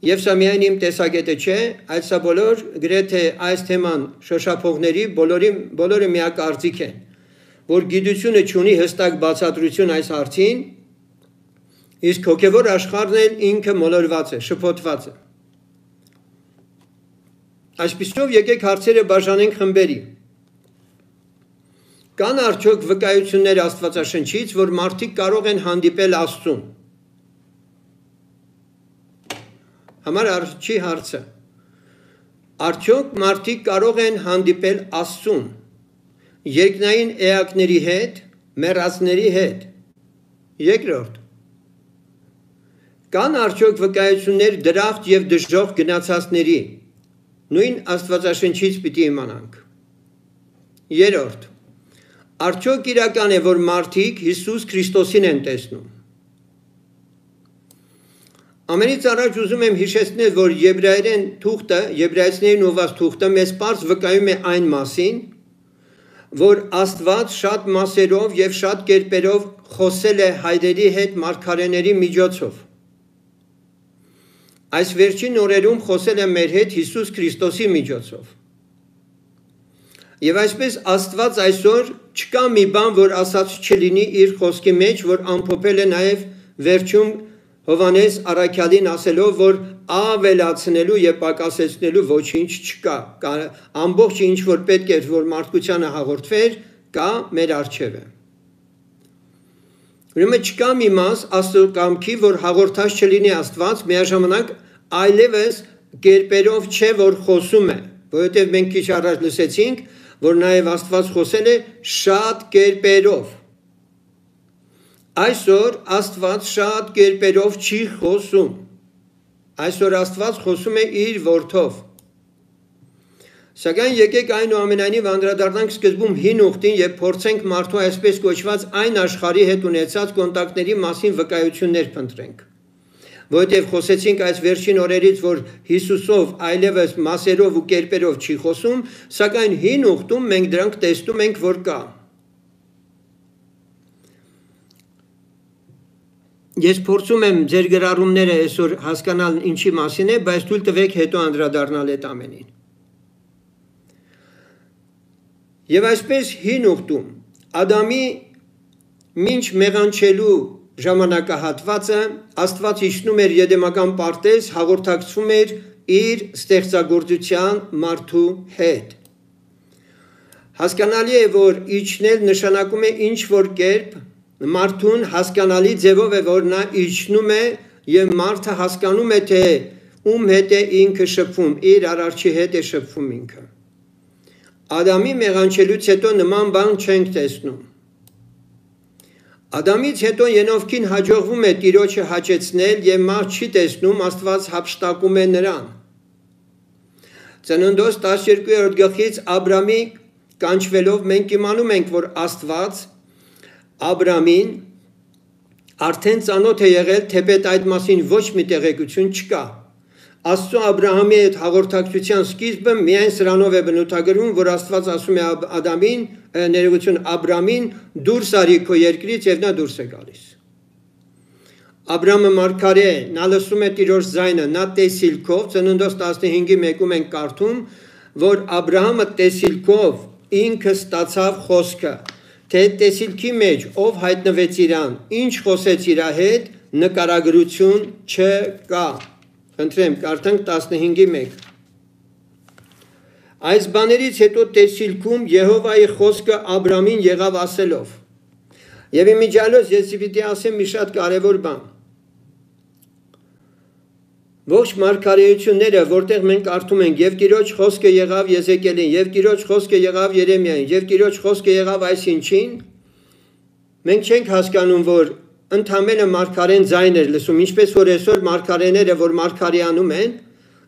Եվ սա միայն իմ տեսակետը չէ, այլ սա բոլոր գրեթե այս թեման շոշափողների բոլորը միակարծիք են, որ գիտությունը չունի հստակ բացատրություն այս հարցին, իսկ հոգևոր աշխարհն էլ ինքը մոլորված է, շփոթված է։ Այսպիսով եկեք հարցերը բաժանենք խմբերի։ Կան արդյոք վկայություններ Աստվածաշնչից, որ մարդիկ կարող են հանդիպել Աստծուն։ Համար առաջի հարցը. արդյոք մարդիկ կարող են հանդիպել Աստծուն երկնային էակների հետ, մեռածների հետ։ Երկրորդ. կան արդյոք վկայություններ դրախտ եւ դժոխք գնացածների, նույն Աստվածաշնչից պիտի իմանանք։ Երրորդ. Արդյոք իրական է, որ մարդիկ Հիսուս Քրիստոսին են տեսնում։ Ամենից առաջ ուզում եմ հիշեցնել, որ եբրայերեն թուղթը, եբրայեցիներին ուղված թուղթը մեզ պարզ վկայում է այն մասին, որ Աստված շատ մասերով եւ շատ կերպերով խոսել է հայրերի հետ մարգարեների միջոցով։ Այս վերջին օրերում խոսել է մեր հետ Հիսուս Քրիստոսի միջոցով։ Եվ այսպես Աստված այսօր չկա մի բան, որ ասած չլինի իր խոսքի մեջ, որ ամփոփել է նաև վերջում Հովհաննես առաքյալին ասելով, որ ավելացնելու եւ պակասեցնելու ոչինչ չկա։ Ամբողջ ինչ որ պետք է որ մարդկությանը հաղորդվեր, կա մեր առջև է։ Ուրեմն չկա մի մաս Աստծո կամքի, որ հաղորդած չլինի Աստված, միաժամանակ այլևս կերպերով չէ, որ խոսում է, որովհետև մենք քիչ առաջ լսեցինք, որ նաև Աստված խոսել է շատ կերպերով։ Այսօր Աստված շատ կերպերով չի խոսում։ Այսօր Աստված խոսում է իր որդով։ Սակայն եկեք այնուամենայնիվ անդրադառնանք սկզբում հին ուխտին եւ փորձենք մարդու այսպես կոչված այն աշխարհի հետ ունեցած կոնտակտների մասին վկայություններ փնտրենք։ Որովհետև խոսեցինք այս վերջին օրերից, որ Հիսուսով այլևս մասերով ու կերպերով չի խոսում, սակայն հին ուխտում մենք դրանք տեսնում ենք, որ կա։ Ես փորձում եմ ձեր գրառումները այսօր հասկանալ ինչի մասին է, բայց թույլ տվեք հետո անդրադառնալ այդ ամենին։ Եվ այսպես հին ուխտում Ադամի մինչ մեղանչելու ժամանակահատվածը Աստված իջնում էր Եդեմական պարտեզ, հաղորդակցվում էր իր ստեղծագործության մարդու հետ։ Հասկանալի է, որ իջնել նշանակում է ինչ որ կերպ մարդուն հասկանալի ձևով է, որ նա իջնում է եւ մարդը հասկանում է, թե ում հետ է ինքը շփվում, իր արարչի հետ է շփվում ինքը։ Ադամի մեղանչելուց հետո նման բան չենք տեսնում։ Ադամից հետո Ենովքին հաջողվում է Տիրոջը հաճեցնել եւ մարդ չի տեսնում, Աստված հափշտակում է նրան։ Ծննդոց 12-րդ գլխից Աբրամի կանչվելով մենք իմանում ենք, որ Աստված Աբրամին արդեն ծանոթ է եղել, թեպետ այդ մասին ոչ մի տեղեկություն չկա։ Աստծո Աբրահամի հետ հաղորդակցության սկիզբը միայն սրանով է բնութագրվում, որ Աստված ասում է Ադամին, ներողություն Աբրամին, դուրս արի քո երկրից եւ նա դուրս է գալիս։ Աբրամը մարգարե է, նա լսում է Տիրոջ ձայնը, նա տեսիլքով, Ծննդոց 15:1-ում ենք կարդում, որ Աբրահամը տեսիլքով ինքը ստացավ խոսքը, թե տեսիլքի մեջ ով հայտնվեց իրան, ինչ խոսեց իր հետ, նկարագրություն չկա։ Խնդրեմ, կարդանք 15:1։ Այս բաներից հետո տեսիլքում Եհովայի խոսքը Աբրամին եղավ ասելով։ Եվ իմիջիալոց ես պիտի ասեմ մի շատ կարևոր բան։ Ողջ մարգարեությունները, որտեղ մենք կարդում ենք, եւ Տիրոջ խոսքը եղավ Եզեկիելին, եւ Տիրոջ խոսքը եղավ Երեմիային, եւ Տիրոջ խոսքը եղավ այսինչին, մենք չենք հասկանում, որ ընդամենը մարգարեն ձայն էր լսում, ինչպես որ այսօր մարգարեները, որ մարգարեանում են,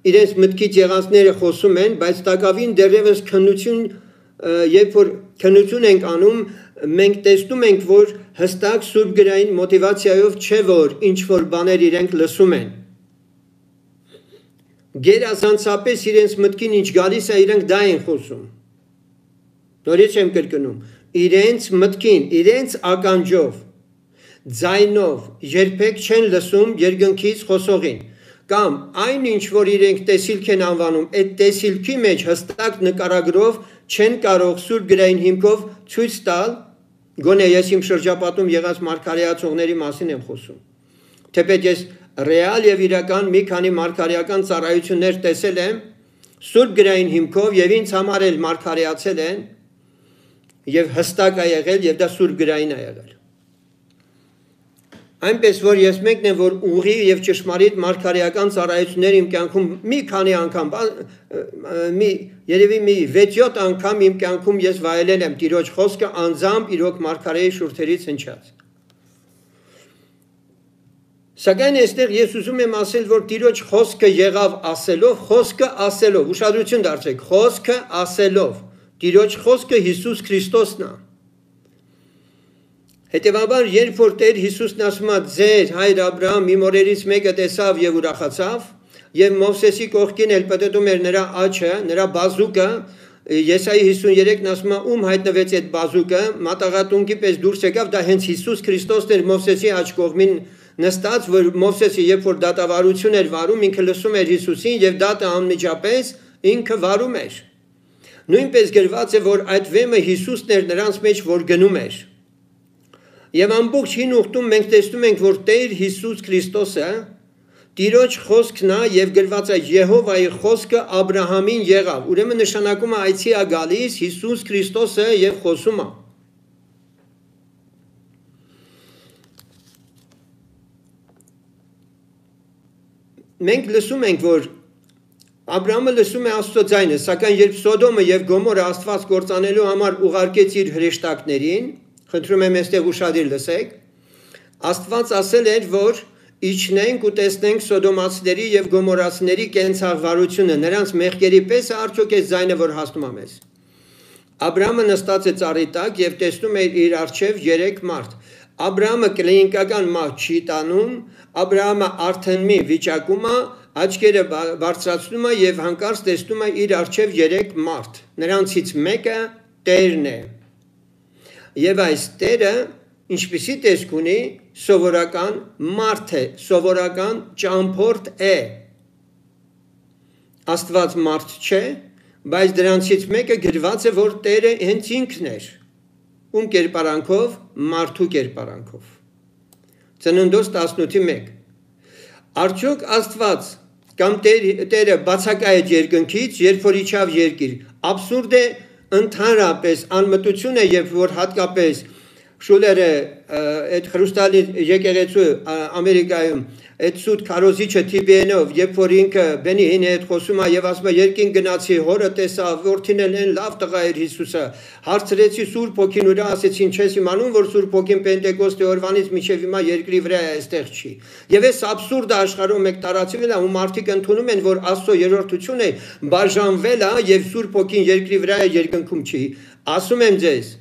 իրենց մտքից եղածները խոսում են, բայց տակավին դեռևս քննություն, երբ որ քննություն ենք անում, մենք տեսնում ենք, որ հստակ սուրբգրային մոտիվացիայով չէ, որ ինչ որ բաներ իրենք լսում են։ Գերազանցապես իրենց մտքին ինչ գալիս է, իրենք դա են խոսում։ Նորից եմ կրկնում, իրենց մտքին, իրենց ականջով, ձայնով երբեք չեն լսում երկնքից խոսողին, կամ այն ինչ որ իրենք տեսիլք են անվանում, այդ տեսիլքի մեջ հստակ նկարագրով չեն կարող սուրբգրային հիմքով ցույց տալ, գոնե ես իմ շրջապատում եղած մարգարեացողների մասին եմ խոսում։ Թեպետ ես ռեալ եւ իրական մի քանի մարգարեական ծառայություններ տեսել եմ սուրբգրային հիմքով եւ ինձ համար էլ մարգարեացել են եւ հստակ է եղել եւ դա սուրբգրային է եղել։ Այնպես որ ես մեկն եմ, որ ուղի եւ ճշմարիտ մարգարեական ծառայություններ իմ կյանքում մի քանի անգամ, երևի մի 6-7 անգամ իմ կյանքում ես վայելել եմ Տիրոջ խոսքը անձամբ իրոք մարգարեի շուրթերից հնչած։ Սակայն այստեղ ես ուզում եմ ասել, որ Տիրոջ խոսքը եղավ ասելով, խոսքը ասելով, ուշադրություն դարձրեք, խոսքը ասելով, Տիրոջ խոսքը Հիսուս Քրիստոսն է։ Հետևաբար, երբ որ Տեր Հիսուսն ասում է ձեր հայր Աբրահամ իմ օրերից մեկը տեսավ եւ ուրախացավ, եւ Մովսեսի կողքին էլ պտտում էր նրա աչը, նրա բազուկը, Եսայի 53-ն ասում է ում հայտնվեց այդ բազուկը, մատաղատունկի պես դուրս եկավ, դա հենց Հիսուս Քրիստոսն էր Մովսեսի աչ կողմին նստած, որ Մովսեսը երբ որ դատավարություն էր վարում, ինքը լսում էր Հիսուսին եւ դատը անմիջապես ինքը վարում էր։ Նույնպես գրված է, որ այդ վեմը Հիսուսն էր նրանց մեջ, որ գնում էր։ Եվ ամբողջ հին ուխտում մենք տեսնում ենք, որ Տեր Հիսուս Քրիստոսը Տիրոջ խոսքն է եւ գրված է Եհովայի խոսքը Աբրահամին եղավ։ Ուրեմն նշանակում է այցի է գալիս Հիսուս Քրիստոսը եւ խոսում է։ Մենք լսում ենք, որ Աբրահամը լսում է Աստծո ձայնը, սակայն երբ Սոդոմը եւ Գոմորը Աստված կործանելու համար ուղարկեց իր հրեշտակներին, խնդրում եմ այստեղ ուշադիր լսեք, Աստված ասել էր, որ իջնենք ու տեսնենք Սոդոմացիների եւ Գոմորացիների կենցաղվարությունը, նրանց մեղքերի պես արդյոք է ձայնը, որ հասնում է մեզ։ Աբրահամը նստած է ծառի տակ եւ տեսնում է իր առջև 3 մարդ։ Աբրահամը կլինիկական մահ չի տանում, Աբրահամը արդեն մի վիճակում է, աչքերը բարձրացնում է եւ հանկարծ տեսնում է իր առջև 3 մարդ։ Նրանցից մեկը Տերն է։ Եվ այս Տերը ինչպիսի տեսք ունի, սովորական մարդ է, սովորական ճամփորդ է։ Աստված մարդ չէ, բայց դրանցից մեկը գրված է, որ Տերը հենց ինքն էր, ում կերպարանքով, մարդու կերպարանքով։ Ծննդոց 18:1 Արդյոք Աստված կամ Տերը բացակայեց երկնքից, երբ որ իջավ երկիր, աբսուրդ է ընդհանրապես անմտություն է, երբ որ հատկապես Շուլերը այդ Խրուստալի եկեղեցու Ամերիկայում այդ սուտ քարոզիչը TBN-ով, երբ որ ինքը Բենի Հինի հետ խոսում է եւ ասում է երկին գնացի, հորը տեսա, որդին էլ են լավ տղա էր Հիսուսը, հարցրեցի Սուրբ Հոգին ուրա, ասեցին չես իմանում, որ Սուրբ Հոգին Պենտեկոստի օրվանից մինչեւ հիմա երկրի վրա է, այստեղ չի։ Եվ այս աբսուրդը աշխարհում մեկ տարածվել է, ու մարդիկ ընդունում են, որ Աստծո երրորդությունը բաժանվել է եւ Սուրբ Հոգին երկրի վրա է, երկնքում չի։ Ասում եմ ձեզ,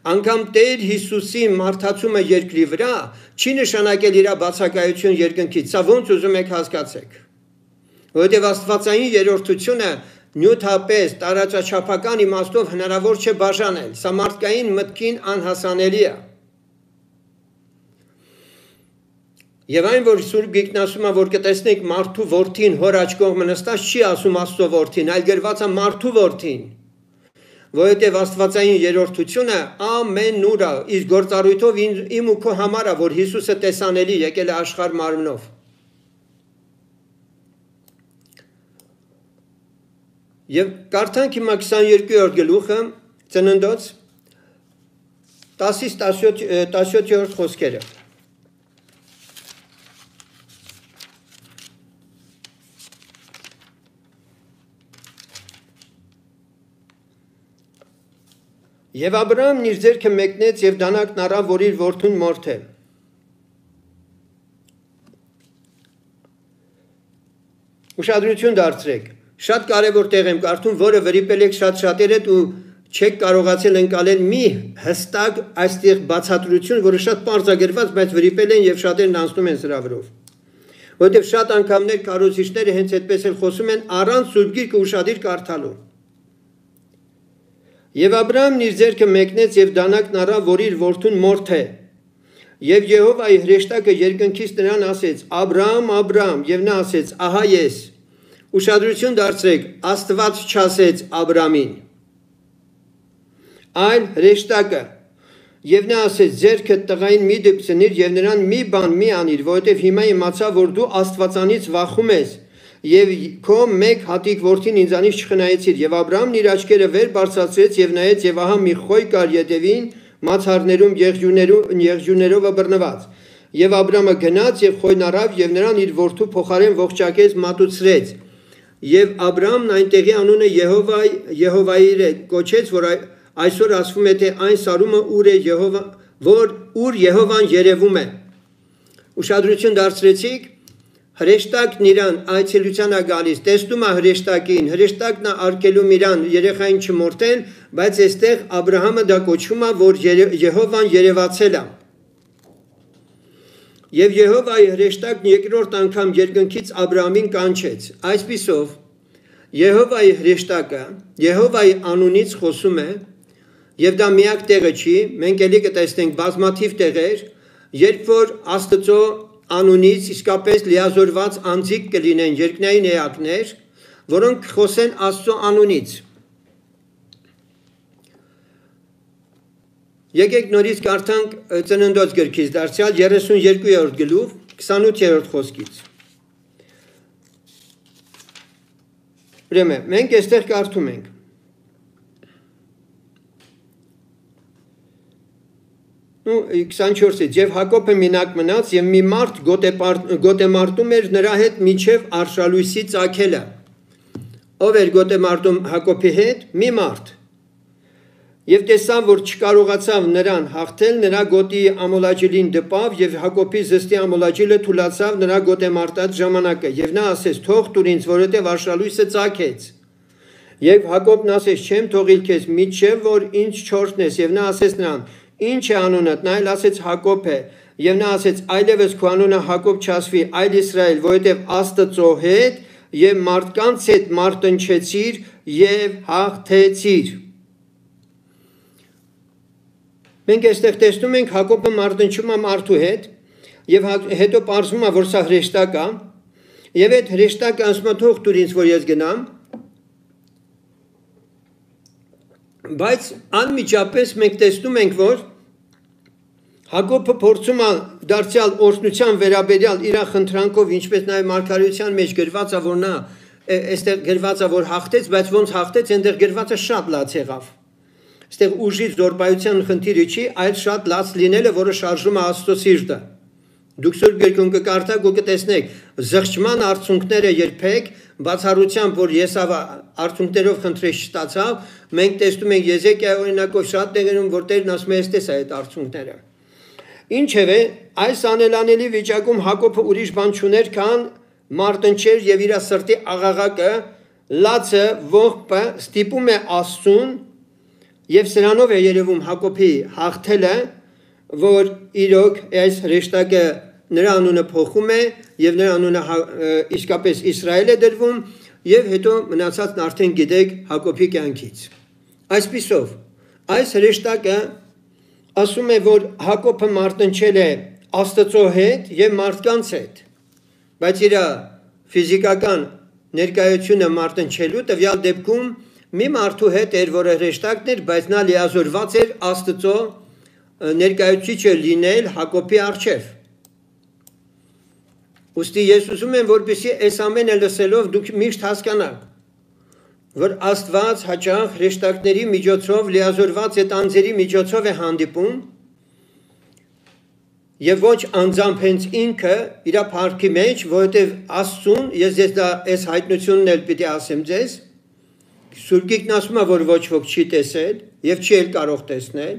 անգամ Տեր Հիսուսի մարդացումը երկրի վրա չի նշանակել իր բացակայություն երկնքից, սա ոնց ուզում եք հասկացեք, որովհետև աստվածային երրորդությունը նյութապես տարածաչափական իմաստով հնարավոր չէ բաժանել, սա մարդկային մտքին անհասանելի է։ Եվ այն, որ Սուրբ Գիրքն ասում է, որ կտեսնեք մարդու որդին հոր աջ կողմը նստած, չի ասում Աստծո որդին, այլ գրված է մարդու որդին, որովհետև աստվածային երրորդությունը ամեն ուր է, իսկ գործառույթով իմ ու քո համար է, որ Հիսուսը տեսանելի եկել է աշխարհ մարմնով։ Եվ կարդանք հիմա 22-րդ գլուխը, Ծննդոց 10-17 խոսքերը։ Եվ Աբրահամն իր ձեռքը մեկնեց եւ դանակն առավ, որ իր որդուն մորթե։ Ուշադրություն դարձրեք։ Շատ կարևոր տեղ եմ կարդում, որը վրիպել եք շատ շատեր հետ ու չեք կարողացել ընկալել մի հստակ այստեղ բացատրություն, որը շատ պարզագրված, բայց վրիպել են եւ շատերն անցնում են սրա վրով։ Որովհետեւ շատ անգամներ քարոզիչները հենց այդպես էլ խոսում են առանց Սուրբ Գիրքը ուշադիր կարդալու։ Եվ Աբրահամն իր ձեռքը մեկնեց եւ դանակն առավ, որ իր որդուն մորթե։ Եվ Եհովայի հրեշտակը երկնքից նրան ասեց. Աբրահամ, Աբրահամ, եւ նա ասեց. ահա ես։ Ուշադրություն դարձրեք, Աստված չասեց Աբրահամին, այլ հրեշտակը։ Եվ նա ասեց. ձեռքդ տղային մի դպցնիր եւ նրան մի բան մի անիր, որովհետեւ հիմա իմացա, որ դու Աստվածանից վախում ես։ Եվ քո մեկ հատիկ որդին ինձանից չխնայեցիր, եւ Աբրահամն իր աչքերը վեր բարձրացրեց եւ նայեց, եւ ահա մի խոյ կար ետևին, մացառներում եղջյուրներով բռնված։ Եվ Աբրահամը գնաց եւ խոյն առավ եւ նրան իր որդու փոխարեն ողջակեց, մատուցրեց։ Եվ Աբրահամն այնտեղի անունը Եհովայի կոչեց, որ այսօր ասվում է, թե այն սարումը ուր է ուր Եհովան երևում է։ Ուշադրություն դարձրեցիք, հրեշտակն իրան այցելության է գալիս, տեսնում է հրեշտակին, հրեշտակն է արկելում իրան երեխային չմորթել, բայց այստեղ Աբրահամը դա կոչում է, որ Եհովան երևացել է։ Եվ Եհովայի հրեշտակն երկրորդ անգամ երկնքից Աբրահամին կանչեց։ Այսպիսով Եհովայի հրեշտակը Եհովայի անունից խոսում է, եւ դա միակ տեղը չի, մենք ելի կտեսնենք բազմաթիվ տեղեր, երբ որ Աստծո անունից իսկապես լիազորված անձիկ կլինեն երկնային էակներ, որոնք խոսեն Աստծո անունից։ Եկեք նորից կարդանք Ծննդոց գրքից դարձյալ 32-րդ գլուխ 28-րդ խոսքից։ Ուրեմն մենք այստեղ կարդում ենք. Ու 24-ից եւ Հակոբը մինակ մնաց եւ մի մարդ գոտեմարտում էր նրա հետ մինչեւ արշալույսի ծագելը։ Ով էր գոտեմարտում Հակոբի հետ? Մի մարդ։ Եվ տեսավ, որ չկարողացավ նրան հաղթել, նրա գոտի ամոլաջիլին դպավ եւ Հակոբի զստի ամոլաջիլը թուլացավ նրա գոտեմարտած ժամանակը եւ նա ասեց. թող տուր ինձ, որովհետեւ արշալույսը ծագեց։ Եվ Հակոբն ասեց. չեմ թողիլ քեզ միջև որ ինձ չորտնես եւ նա ասեց նրան. ինչ է անունդ? Նա էլ ասեց Հակոբ է եւ նա ասեց. այլևս քո անունը Հակոբ չասվի, այլ Իսրայել, որովհետեւ Աստծո հետ եւ մարդկանց հետ մարտնչեցիր եւ հաղթեցիր։ Մենք այստեղ տեսնում ենք Հակոբը մարտնչում է մարդու հետ եւ հետո պարզվում է, որ սա հրեշտակ է եւ այդ հրեշտակը ասում է թող տուր ինձ, որ ես գնամ, բայց անմիջապես մենք տեսնում ենք, որ Հակոբը փորձում է դարձյալ օրհնության վերաբերյալ իր խնդրանքով, ինչպես նաեւ մարգարեության մեջ գրված է, որ նա այստեղ գրված է, որ հաղթեց, բայց ոնց հաղթեց, այնտեղ գրված է շատ լաց եղավ։ Այստեղ ուժի զորբայության խնդիրը չի, այլ շատ լաց լինելը, որը շարժում է Աստծո սիրտը։ Դուք Սուրբ Գրքում կկարդաք ու կտեսնեք զղջման արցունքները երբեք բացառությամբ, որ Եսավը արցունքներով խնդրեց չստացավ, մենք տեսնում ենք Եզեկիայի օրինակով շատ տեղերում, որ Տերն ասում է, «Էստես է այդ արցունքները»։ Ինչևէ, այս անելանելի վիճակում Հակոբը ուրիշ բան չուներ, քան մարտնչեր եւ իր սրտի աղաղակը, լացը, ողբը ստիպում է Աստծուն եւ սրանով է երևում Հակոբի հաղթելը, որ իրոք այս հրեշտակը նրա անունը փոխում է եւ նրա անունը իսկապես Իսրայել է դրվում եւ հետո մնացածն արդեն գիտեք Հակոբի կյանքից։ Այսպիսով, այս հրեշտակը ասում է, որ Հակոբը մարտնչել է Աստծո հետ եւ մարդկանց հետ, բայց իր ֆիզիկական ներկայությունը մարտնչելու տվյալ դեպքում մի մարդու հետ էր, որը հրեշտակն էր, բայց նա լիազորված էր Աստծո ներկայացուցիչը լինել Հակոբի առջև։ Ուստի ես ուզում եմ, որպեսզի այս ամենը լսելով դուք միշտ հասկանաք, որ Աստված հաճախ հրեշտակների միջոցով լիազորված այդ անձերի միջոցով է հանդիպում եւ ոչ անձամբ հենց ինքը իր փառքի մեջ, որովհետեւ Աստծուն, ես դա այս հայտնությունն էլ պիտի ասեմ ձեզ, Սուրբ Գիրքն ասում է, որ ոչ ոք չի տեսել եւ չի էլ կարող տեսնել։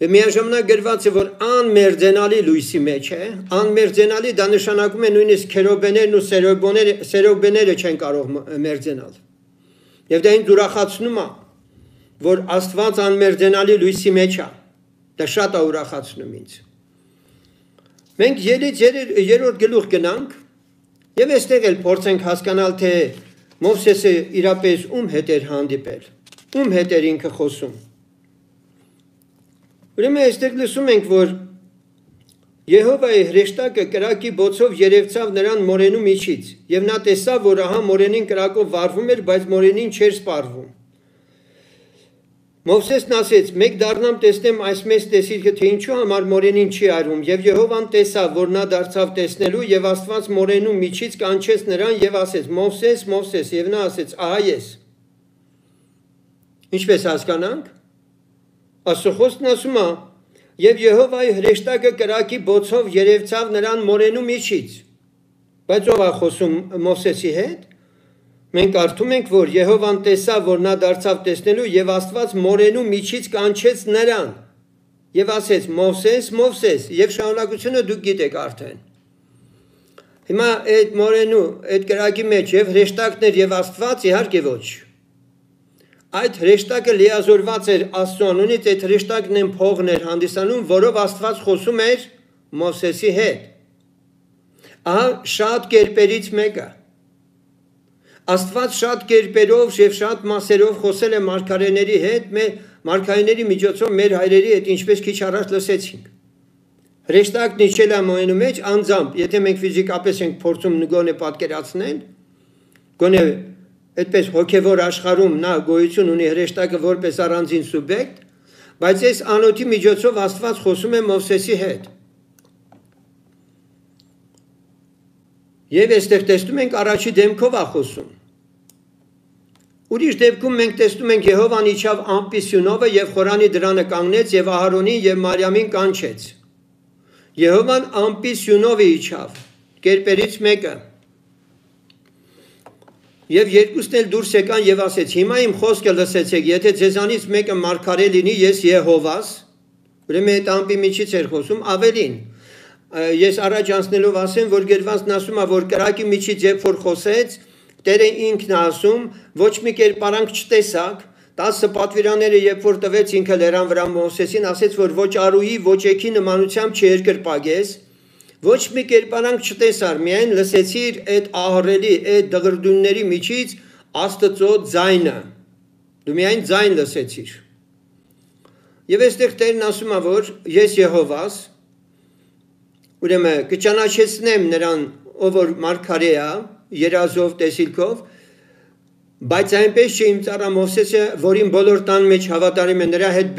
Եվ միաժամանակ գրված է, որ անմերձենալի լույսի մեջ է, անմերձենալի դա նշանակում է նույնիսկ քերոբեներն ու սերոբեները չեն կարող մերձենալ։ Եվ դա ինձ ուրախացնում է, որ Աստված անմերձենալի լույսի մեջ է։ Դա շատ է ուրախացնում ինձ։ Մենք ելից երրորդ գլուխ գնանք եւ այստեղ էլ փորձենք հասկանալ, թե Մովսեսը իրապես ում հետ էր հանդիպել, ում հետ էր ինքը խոսում։ Ուրեմն այստեղ լսում ենք, որ Եհովայի հրեշտակը կրակի բոցով երևցավ նրան մորենու միջից, եւ նա տեսավ, որ ահա մորենին կրակով վառվում էր, բայց մորենին չէր սպառվում։ Մովսեսն ասեց. «Մեկ դառնամ տեսնեմ այս մեծ տեսիլքը, թե ինչու համար մորենին չի արվում»։ Եվ Եհովան տեսավ, որ նա դարձավ տեսնելու, եւ Աստված մորենու միջից կանչեց նրան եւ ասեց. «Մովսես, Մովսես», եւ նա ասեց. «Ահա ես»։ Ինչպես հասկանանք, Աստծո խոսքն ասում է. «Եվ Եհովայի հրեշտակը կրակի բոցով երևցավ նրան մորենու միջից»։ Բայց ով է խոսում Մովսեսի հետ։ Մենք կարդում ենք, որ Եհովան տեսավ, որ նա դարձավ տեսնելու եւ Աստված մորենու միջից կանչեց նրան եւ ասեց. «Մովսես, Մովսես», եւ շարունակությունը դուք գիտեք արդեն։ Հիմա այդ մորենու, այդ կրակի մեջ եւ հրեշտակներ եւ Աստված իհարկե ոչ։ Այդ հրեշտակը լիազորված էր Աստծո անունից, այդ հրեշտակն են փողներ հանդիսանում, որով Աստված խոսում էր Մովսեսի հետ։ Ահա շատ կերպերից մեկը։ Աստված շատ կերպերով եւ շատ մասերով խոսել է մարգարեների հետ, մարգարեների միջոցով մեր հայրերի հետ ինչպես քիչ առաջ լսեցինք։ Հրեշտակն իջել է մոյնու մեջ անձամբ, եթե մենք ֆիզիկապես ենք փորձում գոնե պատկերացնել, գոնե այդպես հոգևոր աշխարհում նա գոյություն ունի հրեշտակը որպես առանձին սուբյեկտ, բայց այս անոթի միջոցով Աստված խոսում է Մովսեսի հետ։ Եվ այստեղ տեսնում ենք առաջի դեմքով է խոսում։ Ուրիշ դեպքում մենք տեսնում ենք Եհովան իջավ ամպի սյունովը եւ խորանի դրանը կանգնեց եւ Ահարոնին եւ Մարիամին կանչեց։ Եհովան ամպի սյունով իջավ, կերպերից մեկը։ Եվ երկուսն էլ դուրս եկան եւ ասեց. հիմա իմ խոսքը լսեցեք, եթե ձեզանից մեկը մարգարե լինի, ես Եհովաս, ուրեմն այդ ամպի միջից էր խոսում, ավելին։ Ես առաջ անցնելով ասեմ, որ գրվածն ասում է, որ կրակի միջից երբ որ խոսեց, Տերը ինքն ասում, ոչ մի կերպարանք չտեսակ, 10 պատվիրանները երբ որ տվեց ինքը լերան վրա Մովսեսին, ասեց, որ ոչ արուի, ոչ էքի նմանությամբ չերկրպագես, ոչ մի կերպարանք չտեսար, միայն լսեցիր այդ ահռելի, այդ դղրդյունների միջից Աստծո ձայնը, դու միայն ձայն լսեցիր։ Եվ այստեղ Տերն ասում է, որ ես Եհովաս, ուրեմն կճանաչեցնեմ նրան, ով որ մարգարե է, երազով, տեսիլքով, բայց այնպես չէ իմ ծառա Մովսեսը, որին բոլոր տան մեջ հավատարիմ է, նրա հետ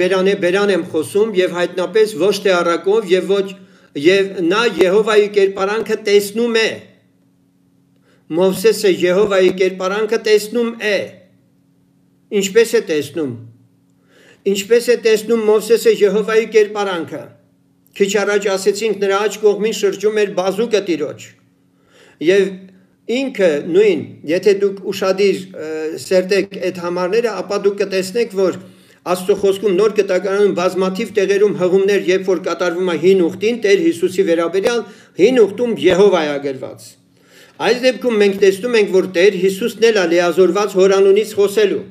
բերան եմ խոսում եւ հայտնապես ոչ թե առակով եւ նա Եհովայի կերպարանքը տեսնում է։ Մովսեսը Եհովայի կերպարանքը տեսնում է։ Ինչպես է տեսնում։ Ինչպես է տեսնում Մովսեսը Եհովայի կերպարանքը։ Քիչ առաջ ասեցինք նրա աջ կողմին շրջում էր բազուկը Տիրոջ։ Եվ ինքը նույն, եթե դուք ուշադիր սերտեք այդ համարները, ապա դուք կտեսնեք, որ Աստծո խոսքում նոր գտակարանում բազմաթիվ տեղերում հղումներ, երբ որ կատարվում է հին ուխտին, Տեր Հիսուսի վերաբերյալ հին ուխտում Եհովա է գրված։ Այս դեպքում մենք տեսնում ենք, որ Տեր Հիսուսն էլ է լիազորված հորանունից խոսելու։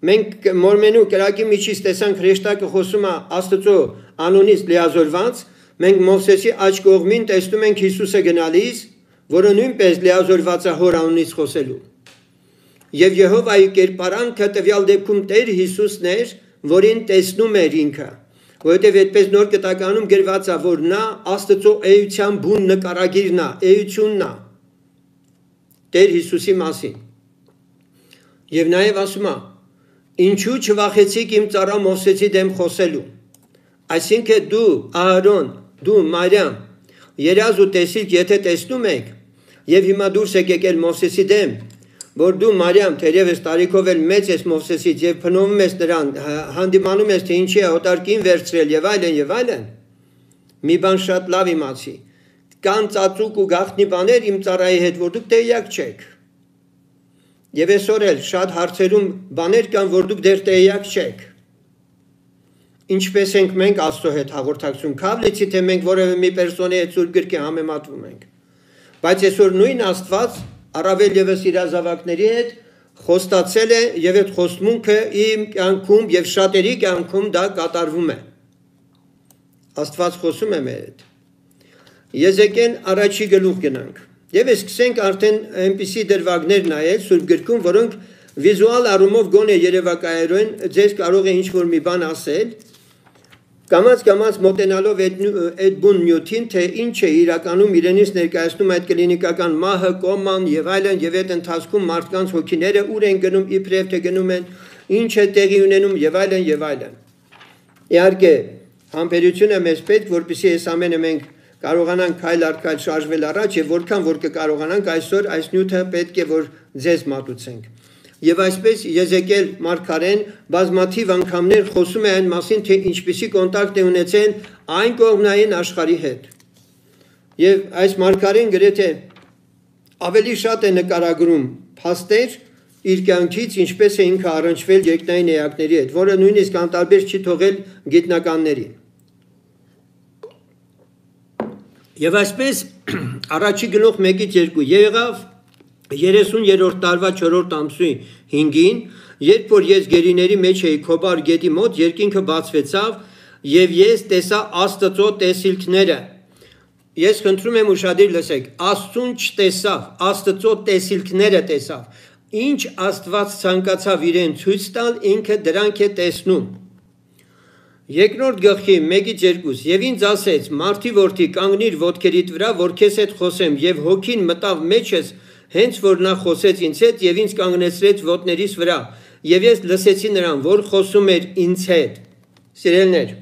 Մենք մորմենու կրակի միջից տեսանք հրեշտակը խոսում է Աստծո անունից լիազորված, մենք Մովսեսի աջ կողմին տեսնում ենք Հիսուսը գնալիս, որը նույնպես լիազորված է հոր անունից խոսելու։ Եվ Եհովայի կերպարանքը տվյալ դեպքում Տեր Հիսուսն էր, որին տեսնում էր ինքը, որովհետև այդպես նոր գտականում գրված է, որ նա Աստծո էության բուն նկարագիրն է, էությունն է Տեր Հիսուսի մասին։ Եվ նաև ասում է. ինչու չվախեցիք իմ ծառա Մովսեսի դեմ խոսելու։ Այսինքն դու Ահարոն, դու Մարիամ, երազ ու տեսիք, եթե տեսնում եք, եւ հիմա դուրս եք եկել Մովսեսի դեմ, որ դու Մարիամ թերևս տարիքով էլ մեծ ես Մովսեսից եւ փնովում ես նրան, հանդիմանում ես, թե ինչի է օտարքին վերցրել եւ այլն, մի բան շատ լավ իմացի, կան ծածուկ ու գաղտնի բաներ իմ ծառայի հետ, որ դուք տեղյակ չեք։ Եվ այսօր էլ շատ հարցերում բաներ կան, որ դուք դեռ տեղյակ չեք։ Ինչպես ենք մենք Աստծո հետ հաղորդակցում, քավլիցի թե մենք որևէ մի պերսոնի հետ սուրբ գրքի համեմատվում ենք։ Բայց այսօր նույն Աստված առավել եւս իր ազավակների հետ խոստացել է եւ այդ խոստմունքը իմ կյանքում եւ շատերի կյանքում դա կատարվում է։ Աստված խոսում է մեր հետ։ Եզեկիել առաջի գլուխ գնանք։ Եվ սկսենք արդեն այնպիսի դրվագներ նայել սուրբ գրքում, որոնք վիզուալ առումով գոնե երևակայերեն ձեզ կարող է ինչ-որ մի բան ասել, կամաց մոտենալով այդ բուն նյութին, թե ինչ է իրականում իրենից ներկայացնում այդ կլինիկական մահը, կոման եւ այլն, եւ այդ ընթացքում մարդկանց հոգիները ուր են գնում, իբրև թե գնում են, ինչ է տեղի ունենում եւ այլն։ Իհարկե, համբերությունը մեզ պետք, որպեսզի այս ամենը մենք կարողանանք քայլ առ քայլ շարժվել առաջ եւ որքան որ կկարողանանք այսօր այս նյութը պետք է որ ձեզ մատուցենք։ Եվ այսպես Եզեկիել մարգարեն բազմաթիվ անգամներ խոսում է այն մասին, թե ինչպիսի կոնտակտ է ունեցել այն կողմնային աշխարհի հետ։ Եվ այս մարգարեն գրեթե ավելի շատ է նկարագրում փաստեր իր կյանքից, ինչպես է ինքը առնչվել երկնային էակների հետ, որը նույնիսկ անտարբեր չի թողել գիտնականներին։ Եվ այսպես առաջի գլուխ 1-2 եղավ 30-րդ տարվա 4-րդ ամսի 5-ին, երբ որ ես գերիների մեջ էի Քոբար գետի մոտ, երկինքը բացվեցավ եւ ես տեսա Աստծո տեսիլքները։ Ես խնդրում եմ ուշադիր լսեք, Աստծուն չտեսավ, Աստծո տեսիլքները տեսավ։ Ինչ Աստված ցանկացավ իրեն ցույց տալ, ինքը դրանք է տեսնում։ Երկրորդ գլխի 1-2 Եվ ինձ ասեց. Մարդի որդի, կանգնիր ոտքերիդ վրա, որ քեզ հետ խոսեմ, եւ հոգին մտավ մեջս, հենց որ նա խոսեց ինձ հետ եւ ինձ կանգնեցրեց ոտներիս վրա, եւ ես լսեցի նրան, որ խոսում էր ինձ հետ։ Սիրելիներ,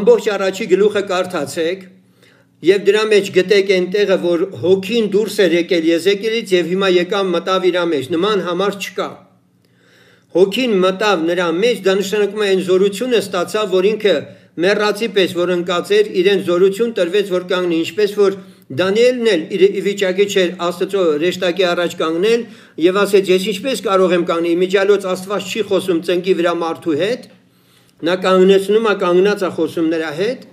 ամբողջ առաջի գլուխը կարդացեք եւ դրա մեջ գտեք այն տեղը, որ հոգին դուրս էր եկել Եզեկիելից եւ հիմա եկավ մտավ իր մեջ, նման համար չկա։ Հոգին մտավ նրա մեջ, դա նշանակում է այն զորությունը ստացավ, որ ինքը մեռածի պես, որ ընկած էր, իրեն զորություն տրվեց, որ կանգնի, ինչպես որ Դանիելն էլ իր վիճակի չէր Աստծո ռեշտակի առաջ կանգնել եւ ասեց, ես ինչպես կարող եմ կանգնել, իմիջիալոց Աստված չի խոսում ծնկի վրա մարդու հետ, նա կանգնեցնում է, կանգնած է խոսում նրա հետ,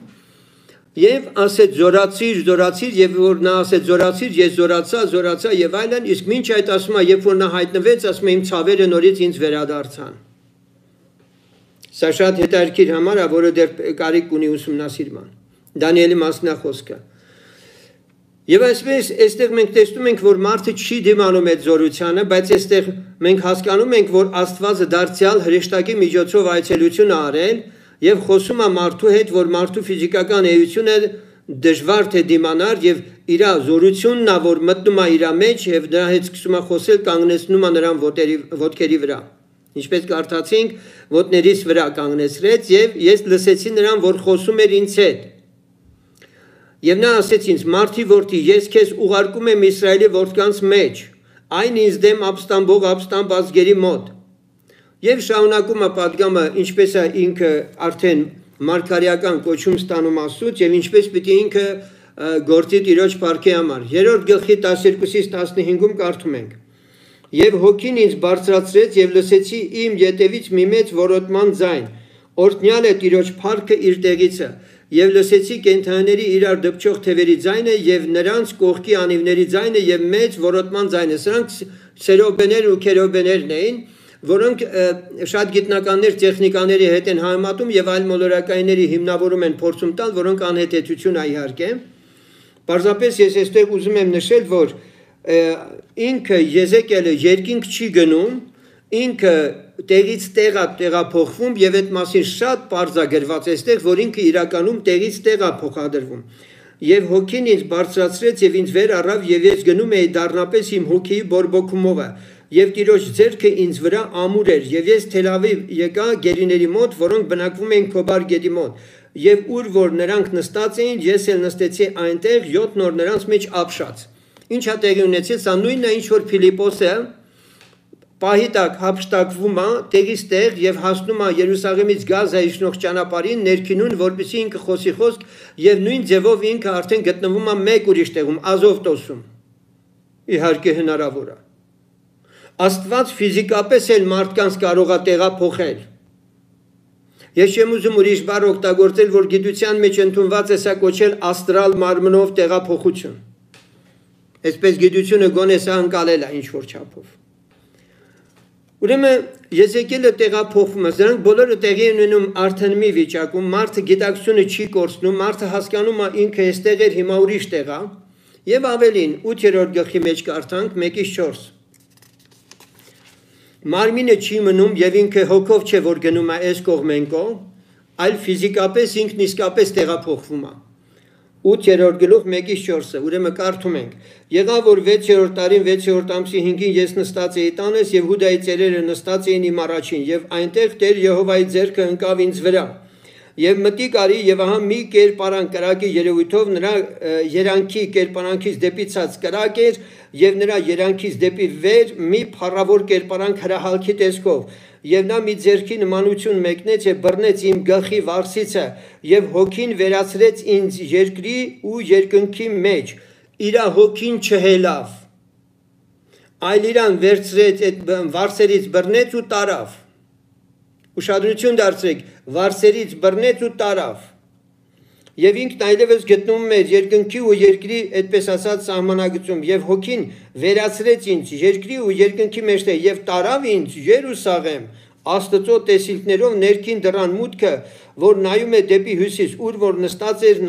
եւ ասեց զորացիր, զորացիր, եւ որ նա ասեց զորացիր, ես զորացա եւ այլն, իսկ մինչ այդ ասում է, երբ որ նա հայտնվեց, ասում է իմ ցավերը նորից ինձ վերադարձան։ Սա շատ հետաքրքիր համար է, որը դեռ կարիք ունի ուսումնասիրման։ Դանիելի մասնախոսքը։ Եվ այսպես այստեղ մենք տեսնում ենք, որ մարդը չի դիմանում այդ զորությանը, բայց այստեղ մենք հասկանում ենք, որ Աստվածը դարձյալ հրեշտակի միջոցով այցելություն է արել եւ խոսում է մարդու հետ, որ մարդու ֆիզիկական էությունը դժվար թե դիմանար եւ իր զորությունն է, որ մտնում է իր մեջ եւ դրա հետ սկսում է խոսել, կանգնեցնում է նրան ոտքերի վրա։ Ինչպես կարդացինք, ոտներիս վրա կանգնեցրեց եւ ես լսեցի նրան, որ խոսում էր ինձ հետ։ Եվ նա ասեց ինձ. Մարդի որդի, ես քեզ ուղարկում եմ Իսրայելի որդկանց մեջ, այն ինձ դեմ ապստամբող ապստամբ ազգերի մոտ։ Եվ շարունակում է պատգամը, ինչպես է ինքը արդեն մարգարեական կոչում ստանում Աստծուց եւ ինչպես պիտի ինքը գործի Տիրոջ փառքի համար։ 3-րդ գլխի 12-ից 15-ում կարդում ենք. Եվ հոգին ինձ բարձրացրեց եւ լսեցի իմ ետևից մի մեծ որոտման ձայն, օրհնյալ է Տիրոջ փառքը իր տեղիցը, եւ լսեցի կենդանիների իրար դպչող թևերի ձայնը եւ նրանց կողքի անիվների ձայնը եւ մեծ որոտման ձայնը։ Սրանք սերոբեներ ու քերոբեներն էին, որոնք շատ գիտնականներ տեխնիկաների հետ են համեմատում եւ այլ մոլորակայինների հիմնավորում են փորձում տալ, որոնք անհետեցություն է իհարկե։ Պարզապես ես այստեղ ուզում եմ նշել, որ ինքը Եզեկիելը երկինք չի գնում, ինքը տեղից տեղափոխվում եւ այդ մասին շատ պարզ է գրված այստեղ, որ ինքը իրականում տեղից տեղ է փոխադրվում։ Եվ հոգին ինձ բարձրացրեց եւ ինձ վեր առավ եւ ես գնում էի դառնապես իմ հոգիի բորբոքումով եւ Տիրոջ ձեռքը ինձ վրա ամուր էր եւ ես Թել Ավիվ եկա գերիների մոտ, որոնք բնակվում էին Քոբար գետի մոտ եւ ուր որ նրանք նստած էին, ես էլ նստեցի այնտեղ 7 օր նրանց մեջ ապշած։ Ինչ է տեղի ունեցել, սա նույնն է ինչ որ Ֆիլիպոսը պահի տակ հափշտակվում է տեղից տեղ եւ հասնում է Երուսաղեմից Գազա իջնող ճանապարհին ներքինուն, որպեսզի ինքը խոսի խոսք եւ նույն ձևով ինքը արդեն գտնվում է մեկ ուրիշ տեղում, Ազովտոսում։ Իհարկե հնարավոր է։ Աստված ֆիզիկապես էլ մարդկանց կարող է տեղափոխել։ Ես չեմ ուզում ուրիշ բառ օգտագործել, որ գիտության մեջ ընդունված է սա կոչել աստրալ մարմնով տեղափոխություն։ Այսպես գիտությունը գոնե սա ընկալել է ինչ որ չափով։ Ուրեմն Եզեկիելը տեղափոխվում է, դրանք բոլորը տեղի են ունենում արդեն մի վիճակում, մարդը գիտակցությունը չի կորցնում, մարդը հասկանում է ինքը այստեղ էր, հիմա ուրիշ տեղ է, եւ ավելին 8-րդ գլխի մեջ կարդանք 1-4 Մարմինը չի մնում եւ ինքը հոգով չէ, որ գնում է այս կողմ են կողմ, այլ ֆիզիկապես ինքն իսկապես տեղափոխվում է։ 8-րդ գլուխ 1-4-ը, ուրեմն կարդում ենք. Եղավ որ 6-րդ տարին 6-րդ ամսի 5-ին ես նստած էի տանս եւ Հուդայի ծերերը նստած էին իմ առաջին եւ այնտեղ Տեր Եհովայի ձեռքը ընկավ ինձ վրա։ Եվ մտիկ արի եւ ահա մի կերպարանք կրակի երևույթով նրա երանքի կերպարանքից դեպի ցած կրակ էր եւ նրա երանքից դեպի վեր մի փառավոր կերպարանք հրահալքի տեսքով եւ նա մի ձեռքի նմանություն մեկնեց եւ բռնեց իմ գլխի վարսիցը եւ հոգին վերացրեց ինձ երկրի ու երկնքի մեջ իր հոգին չհելավ այլ իրան վերցրեց այդ վարսերից բռնեց ու տարավ Ուշադրություն դարձրեք, վարսերից բռնեց ու տարավ։ Եվ ինքն այլևս գտնվում էր երկնքի ու երկրի այդպես ասած սահմանագծում եւ հոգին վերացրեց ինձ երկրի ու երկնքի մեջտեղ եւ տարավ ինձ Երուսաղեմ Աստծո տեսիլքներով ներքին դռան մուտքը որ նայում է դեպի հյուսիս ուր որ նստած էր